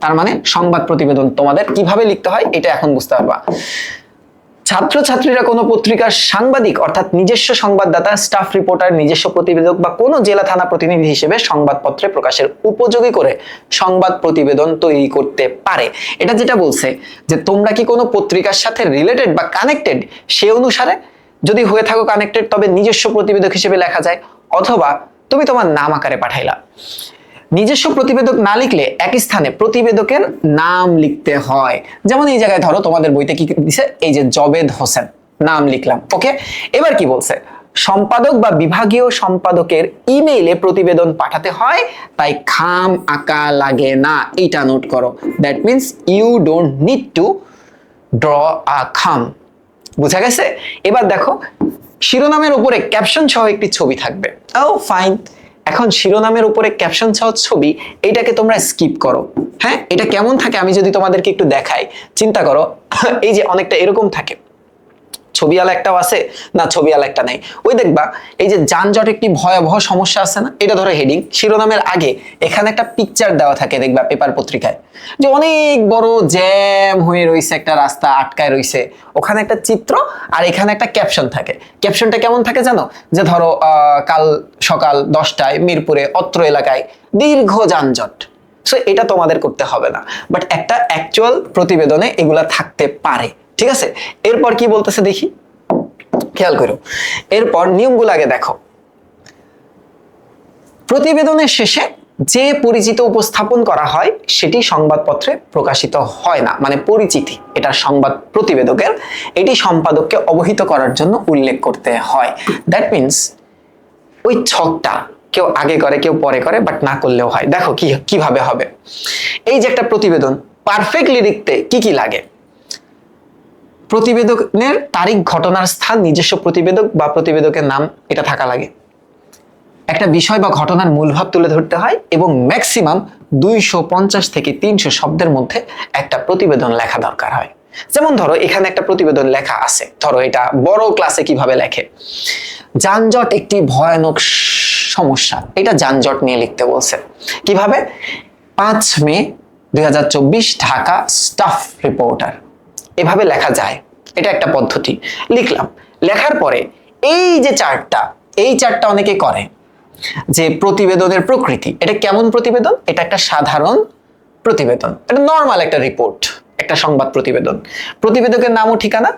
তার মানে সংবাদ প্রতিবেদন তোমাদের কিভাবে লিখতে হয় এটা এখন বুঝতে পারবা। ছাত্রছাত্রীরা কোনো পত্রিকার সাংবাদিক অর্থাৎ নিজস্ব সংবাদদাতা, স্টাফ রিপোর্টার, নিজস্ব প্রতিবেদক বা কোনো জেলা থানা প্রতিনিধি হিসেবে সংবাদপত্রে প্রকাশের উপযোগী করে সংবাদ প্রতিবেদন তৈরি করতে পারে। এটা যেটা বলছে যে তোমরা কি কোনো পত্রিকার সাথে রিলেটেড বা কানেক্টেড, সে অনুসারে যদি হয়ে থাকো কানেক্টেড তবে নিজস্ব প্রতিবেদক হিসেবে লেখা যায়, অথবা তুমি তোমার নাম আকারে পাঠাইলা। নিজস্ব প্রতিবেদক না লিখলে একই স্থানে প্রতিবেদকের নাম লিখতে হয়। যেমন এই জায়গায় ধরো তোমাদের বইতে কি দিছে, এই যে জবেদ হোসেন নাম লিখলাম। ওকে, এবার কি বলছে, সম্পাদক বা বিভাগীয় সম্পাদকের ইমেইলে প্রতিবেদন পাঠাতে হয়, তাই খাম আঁকা লাগে না। এইটা নোট করো। That means you don't need to draw a kham. বুঝা গেছে? এবার দেখো শিরোনামের উপরে ক্যাপশন সহ একটি ছবি থাকবে। ও ফাইন। এখন শিরোনামের উপরে ক্যাপশন সহ ছবি, এইটাকে তোমরা স্কিপ করো। হ্যাঁ, এটা কেমন থাকে আমি যদি তোমাদেরকে একটু দেখাই, চিন্তা করো। এই যে অনেকটা এরকম থাকে, ছবিওয়ালা একটাও আছে না, ছবিওয়ালা একটা নাই। ওই দেখবা এই যে যানজট একটি ভয়াবহ সমস্যা আছে না, এটা ধরো হেডিং। শিরোনামের আগে এখানে একটা পিকচার দেওয়া থাকে, দেখবা পেপার পত্রিকায়, যে অনেক বড় জ্যাম হয়ে রয়েছে, একটা রাস্তা আটকায় রয়েছে, ওখানে একটা চিত্র আর এখানে একটা ক্যাপশন থাকে। ক্যাপশনটা কেমন থাকে জানো? যে ধরো কাল সকাল 10টায় মিরপুরে অত্র এলাকায় দীর্ঘ যানজট। সো এটা তোমাদের করতে হবে না, বাট একটা অ্যাকচুয়াল প্রতিবেদনে এগুলা থাকতে পারে। ঠিক আছে, এরপর কি বলতেছে দেখি, খেয়াল করো। এরপর নিয়মগুলো আগে দেখো। প্রতিবেদনের শেষে যে পরিচিতি উপস্থাপন করা হয় সেটি সংবাদপত্রে প্রকাশিত হয় না। মানে পরিচিতি, এটা সংবাদ প্রতিবেদকের, এটি সম্পাদককে অবহিত করার জন্য উল্লেখ করতে হয়। দ্যাট মিনস ওই ছকটা কেউ আগে করে কেউ পরে করে, বাট না করলেও হয়। দেখো কিভাবে হবে। এই যে একটা প্রতিবেদন পারফেক্টলি লিখতে কি কি লাগে? প্রতিবেদনের তারিখ, ঘটনার স্থান, নিজস্ব প্রতিবেদক বা প্রতিবেদকের নাম, এটা থাকা লাগে। একটা বিষয় বা ঘটনার মূলভাব তুলে ধরতে হয় এবং ম্যাক্সিমাম 250 থেকে 300 শব্দের মধ্যে একটা প্রতিবেদন লেখা দরকার হয়। যেমন ধরো এখানে একটা প্রতিবেদন লেখা আছে, ধরো এটা বড় ক্লাসে কিভাবে লেখে, যানজট একটি ভয়ানক সমস্যা, এটা যানজট নিয়ে লিখতে বলছে। কিভাবে? 5 মে 2024 ঢাকা স্টাফ রিপোর্টার, এভাবে লেখা যায়। এটা একটা পদ্ধতি। লিখলাম, লেখার পরে এই যে চার্টটা, এই চার্টটা অনেকে করে যে প্রতিবেদনের প্রকৃতি, এটা কেমন প্রতিবেদন? এটা একটা সাধারণ প্রতিবেদন, এটা নর্মাল একটা রিপোর্ট, একটা সংবাদ প্রতিবেদন। প্রতিবেদকের নাম ও ঠিকানা,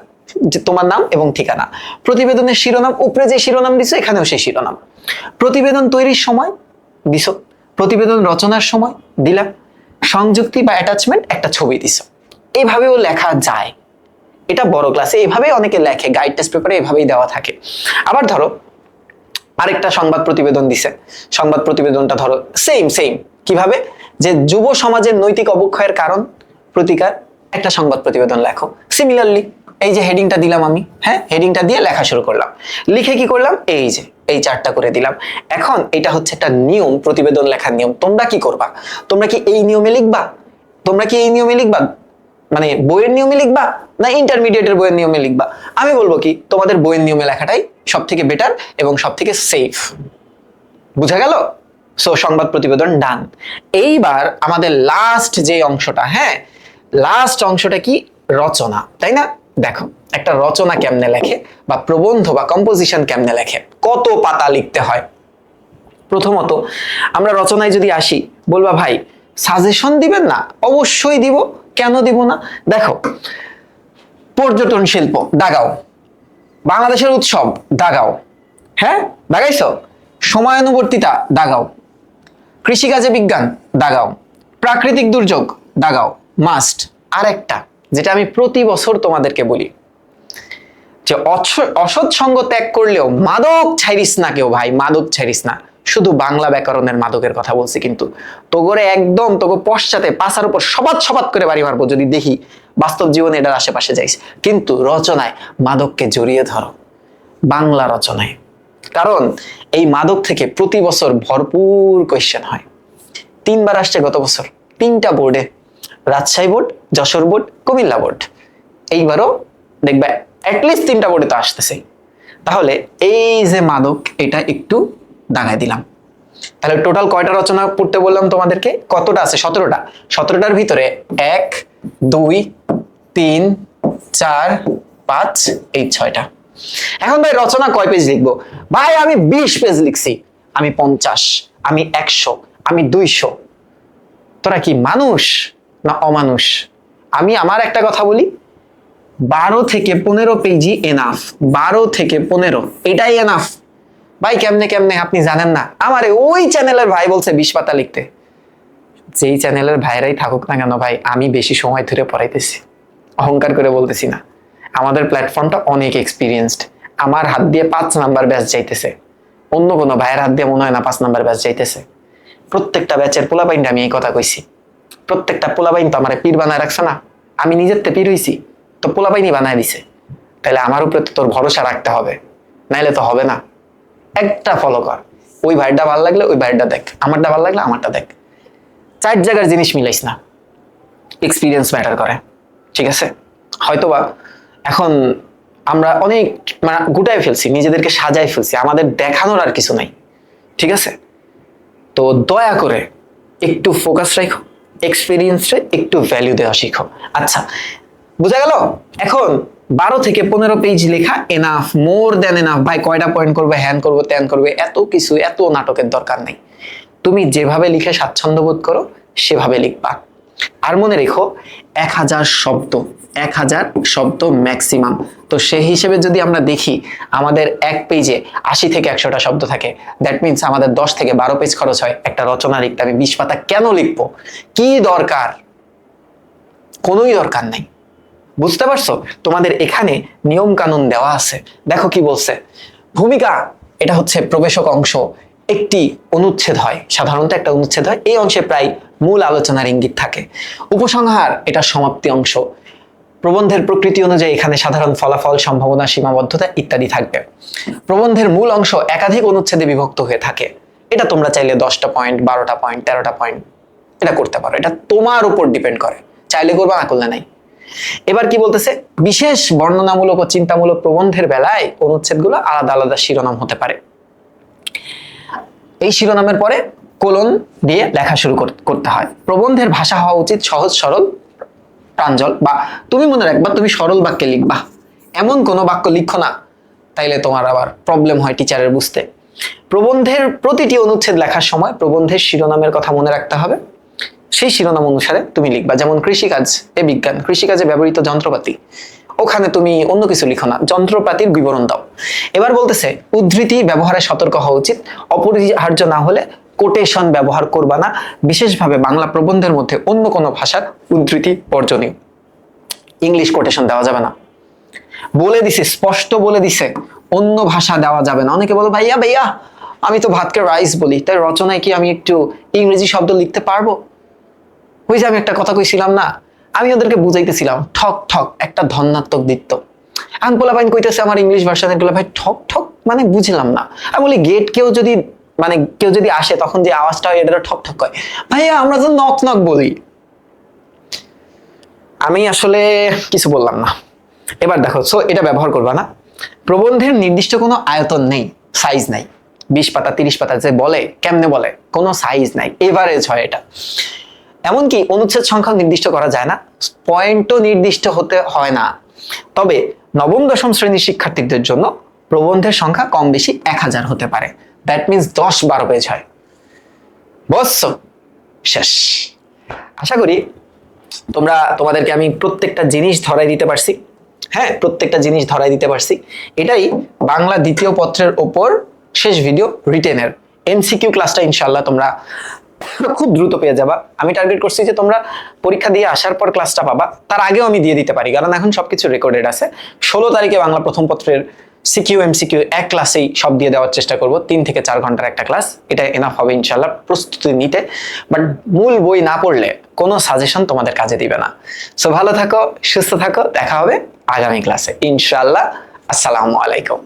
যে তোমার নাম এবং ঠিকানা। প্রতিবেদনের শিরোনাম, উপরে যে শিরোনাম দিছো এখানেও সেই শিরোনাম। প্রতিবেদন তৈরির সময় দিছো, প্রতিবেদন রচনার সময় দিলা, সংযুক্তি বা অ্যাটাচমেন্ট একটা ছবি দিছো। এইভাবেও লেখা যায়। এটা বড় ক্লাসে এভাবেই অনেকে লেখে, গাইড টেস্ট পেপারে এভাবেই দেওয়া থাকে। আবার ধরো আরেকটা সংবাদ প্রতিবেদন দিছে, সংবাদ প্রতিবেদনটা ধরো সেম কিভাবে, যে যুব সমাজের নৈতিক অবক্ষয়ের কারণ প্রতিকার, একটা সংবাদ প্রতিবেদন লেখো। সিমিলারলি এই যে হেডিংটা দিলাম আমি, হ্যাঁ, হেডিংটা দিয়ে লেখা শুরু করলাম। লিখে কি করলাম, এই যে এই চারটা করে দিলাম। এখন এটা হচ্ছে একটা নিয়ম, প্রতিবেদন লেখার নিয়ম। তোমরা কি করবা? তোমরা কি এই নিয়মে লিখবা? তোমরা কি এই নিয়মে লিখবা? মানে বইয়ের নিয়মে লিখবা না ইন্টারমিডিয়েটের বইয়ের নিয়মে লিখবা? আমি বলবো কি, তোমাদের বইয়ের নিয়মে লেখাটাই সব থেকে বেটার এবং সব থেকে সেফ। বুঝা গেল? সো সংবাদ প্রতিবেদন ডান। এইবার আমাদের লাস্ট যে অংশটা, হ্যাঁ, লাস্ট অংশটা কি? রচনা, তাই না? দেখো একটা রচনা কেমনে লেখে, বা প্রবন্ধ বা কম্পোজিশন কেমনে লেখে, কত পাতা লিখতে হয়। প্রথমত আমরা রচনায় যদি আসি, বলবা ভাই সাজেশন দিবেন না? অবশ্যই দিব, কেন দিব না? দেখো, পর্যটন শিল্প দাগাও, বাংলাদেশের উৎসব দাগাও, হ্যাঁ দাগাইছো, সময়ানুবর্তিতা দাগাও, কৃষিকাজে বিজ্ঞান দাগাও, প্রাকৃতিক দুর্যোগ দাগাও মাস্ট। আরেকটা যেটা আমি প্রতি বছর তোমাদেরকে বলি, যে অসৎ সঙ্গ ত্যাগ করলেও মাদক ছাইরিস না কেউ ভাই, মাদক ছাইরিস না। শুধু বাংলা ব্যাকরণের মাদকের কথা বলছি, কিন্তু তোগরে একদম তোকে পশ্চাতে পাশার উপর সবাত সবাত করে বাড়ি মারবো যদি দেখি বাস্তব জীবনে এটার আশেপাশে যাইস। কিন্তু রচনায় মাদককে জড়িয়ে ধরো, বাংলা রচনায়। কারণ এই মাদক থেকে প্রতি বছর ভরপুর কোয়েশ্চেন হয়। 3বার আসছে গত বছর, 3টা বোর্ডে, Rajshahi board, Jessore board, Comilla board. এইবারও দেখবে অ্যাটলিস্ট 3টা বোর্ডে তো আসতেছেই। তাহলে এই যে মাদক, এটা একটু দাগাই দিলাম। তাহলে টোটাল কয়টা রচনা পড়তে বললাম তোমাদেরকে? কতটা আছে? 17টা। 17টার ভিতরে 1 2 3 4 5 এই 6টা। এখন ভাই রচনা কয় পেজ লিখবো? ভাই আমি 20 পেজ লিখছি, আমি 50, আমি 100, আমি 200। তোরা কি মানুষ না অমানুষ? আমি আমার একটা কথা বলি, 12 থেকে 15 পেজই এনাফ। 12 থেকে 15 এটাই এনাফ ভাই। কেমনে কেমনে আপনি জানেন না? আমার ওই চ্যানেলের ভাই বলছে 20 পাতা লিখতে। যেই চ্যানেলের ভাইরাই থাকুক না কেন ভাই, আমি বেশি সময় ধরে পড়াইতেছি, অহংকার করে বলতেছি না। আমাদের প্ল্যাটফর্মটা অনেক এক্সপিরিয়েন্সড। আমার হাত দিয়ে 5 নাম্বার ব্যাচ যাইতেছে, অন্য কোনো ভাইয়ের হাত দিয়ে মনে হয় না 5 নাম্বার ব্যাচ যাইতেছে। প্রত্যেকটা ব্যাচের পোলাবাইনটা আমি এই কথা কইছি। প্রত্যেকটা পোলাবাইন তো আমার পীর বানায় রাখছে না, আমি নিজের তে পীর হইছি, তো পোলাবাইনই বানায় দিছে। তাহলে আমার উপরে তো তোর ভরসা রাখতে হবে, নাইলে তো হবে না। একটা ফলো কর, ওই ভাইটা ভালো লাগলে ওই ভাইটা দেখ, আমারটা ভালো লাগলে আমারটা দেখ। 4 জায়গার জিনিস মিলাইস না। এক্সপিরিয়েন্স ম্যাটার করে, ঠিক আছে? হয়তোবা এখন আমরা অনেক গুটায় ফেলছি, নিজেদেরকে সাজায় ফেলছি, আমাদের দেখানোর আর কিছু নাই, ঠিক আছে? তো দয়া করে একটু ফোকাস রাখো, এক্সপিরিয়েন্সে একটু ভ্যালু দেওয়া শিখো। আচ্ছা, বুঝা গেল? এখন 12 থেকে 15 পেজ লেখা এনাফ, মোর দেন এনাফ ভাই। কয়টা পয়েন্ট করবে, হ্যান করবো, ত্যান করবে, এত কিছু, এত নাটকের দরকার নেই। তুমি যেভাবে লিখে স্বাচ্ছন্দ্য বোধ করো সেভাবে লিখবা। আর মনে রেখো 1000 শব্দ, 1000 শব্দ ম্যাক্সিমাম। তো সেই হিসেবে যদি আমরা দেখি আমাদের এক পেজে 80 থেকে 100টা শব্দ থাকে, দ্যাট মিনস আমাদের 10 থেকে 12 পেজ খরচ হয় একটা রচনা লিখতে। আমি 20 পাতা কেন লিখবো? কি দরকার? কোনোই দরকার নাই। বুঝতে পারছো? তোমাদের এখানে নিয়ম কানুন দেওয়া আছে। দেখো কি বলছে, ভূমিকা এটা হচ্ছে প্রবেশক অংশ, একটি অনুচ্ছেদ হয়, সাধারণত একটা অনুচ্ছেদ হয়। এই অংশে প্রায় মূল আলোচনার ইঙ্গিত থাকে। উপসংহার এটা সমাপ্তি অংশ। প্রবন্ধের প্রকৃতি অনুযায়ী এখানে সাধারণ ফলাফল, সম্ভাবনা, সীমাবদ্ধতা ইত্যাদি থাকবে। প্রবন্ধের মূল অংশ একাধিক অনুচ্ছেদে বিভক্ত হয়ে থাকে। এটা তোমরা চাইলে 10টা পয়েন্ট, 12টা পয়েন্ট, 13টা পয়েন্ট এটা করতে পারো। এটা তোমার উপর ডিপেন্ড করে, চাইলে করবা, না করলে নাই। এবার কি বলতেছে, বিশেষ বর্ণনামূলক ও চিন্তামূলক প্রবন্ধের বেলায় অনুচ্ছেদগুলো আলাদা আলাদা শিরোনাম হতে পারে। এই শিরোনামের পরে কোলন দিয়ে লেখা শুরু করতে হয়। প্রবন্ধের ভাষা হওয়া উচিত সহজ, সরল, প্রাঞ্জল, বা তুমি মনে রাখবা তুমি সরল বাক্যে লিখবা, এমন কোনো বাক্য লিখো না তাইলে তোমার আবার প্রবলেম হয় টিচারের বুঝতে। প্রবন্ধের প্রতিটি অনুচ্ছেদ লেখার সময় প্রবন্ধের শিরোনামের কথা মনে রাখতে হবে, সেই শিরোনাম অনুসারে তুমি লিখবা। যেমন কৃষিকাজ এ বিজ্ঞান, কৃষিকাজে ব্যবহৃত যন্ত্রপাতি, ওখানে তুমি অন্য কিছু লিখো না, যন্ত্রপাতির বিবরণ দাও। এবার বলতেছে উদ্ধৃতি ব্যবহারে সতর্ক হওয়া উচিত, অপরিহার্য না হলে কোটেশন ব্যবহার করবা না। বিশেষভাবে বাংলা প্রবন্ধের মধ্যে অন্য কোনো ভাষার উদ্ধৃতি বর্জনীয়। ইংলিশ কোটেশন দেওয়া যাবে না, বলে দিছে, স্পষ্ট বলে দিছে, অন্য ভাষা দেওয়া যাবে না। অনেকে বলে ভাইয়া ভাইয়া আমি তো ভাতকে রাইস বলি, তাই রচনায় কি আমি একটু ইংরেজি শব্দ লিখতে পারবো? ওই যে আমি একটা কথা কইছিলাম না, আমি ওদেরকে বুঝাইতেছিলাম ঠক ঠক একটা ধন্যাত্মক দিত্য। আমি পোলাপাইন কইতেছে আমার ইংলিশ ভার্সনের গুলো, ভাই ঠক ঠক মানে বুঝলাম না। আমি বলি গেট কেউ যদি আসে তখন যে আওয়াজটা হয় এটা ঠক ঠক হয়, ভাইয়া আমরা তো নক নক বলি। আমি আসলে কিছু বললাম না। এবার দেখো, সো এটা ব্যবহার করবা না। প্রবন্ধের নির্দিষ্ট কোনো আয়তন নেই, সাইজ নাই। 20 পাতা 30 পাতা যে বলে, কেমনে বলে, কোনো সাইজ নাই, এভারেজ হয় এটা। এমনকি অনুচ্ছেদ সংখ্যা নির্দিষ্ট করা যায় না, পয়েন্টও নির্দিষ্ট হতে হয় না। তবে নবম দশম শ্রেণীর শিক্ষার্থীদের জন্য প্রবন্ধের সংখ্যা কম বেশি 1000 হতে পারে। দ্যাট মিনস 10-12 পেজ হয়। বস শেষ। আশা করি তোমাদেরকে আমি প্রত্যেকটা জিনিস ধরাই দিতে পারছি। হ্যাঁ, প্রত্যেকটা জিনিস ধরাই দিতে পারছি। এটাই বাংলা দ্বিতীয় পত্রের ওপর শেষ ভিডিও রিটেনের। এমসিকিউ ক্লাসটা ইনশাআল্লাহ তোমরা খুব দ্রুত পেয়ে যাবা। আমি টার্গেট করছি যে তোমরা পরীক্ষা দিয়ে আসার পর ক্লাসটা পাবা, তার আগেও আমি দিয়ে দিতে পারি, কারণ এখন সবকিছু রেকর্ডেড আছে। 16 তারিখে বাংলা প্রথম পত্রের সিকিউ এমসিকিউ এক ক্লাসেই সব দিয়ে দেওয়ার চেষ্টা করব, 3 থেকে 4 ঘন্টার একটা ক্লাস, এটা এনাফ হবে ইনশাল্লাহ প্রস্তুতি নিতে। বাট মূল বই না পড়লে কোনো সাজেশন তোমাদের কাজে দিবে না। সো ভালো থাকো, সুস্থ থাকো, দেখা হবে আগামী ক্লাসে ইনশাল্লাহ। আসসালামু আলাইকুম।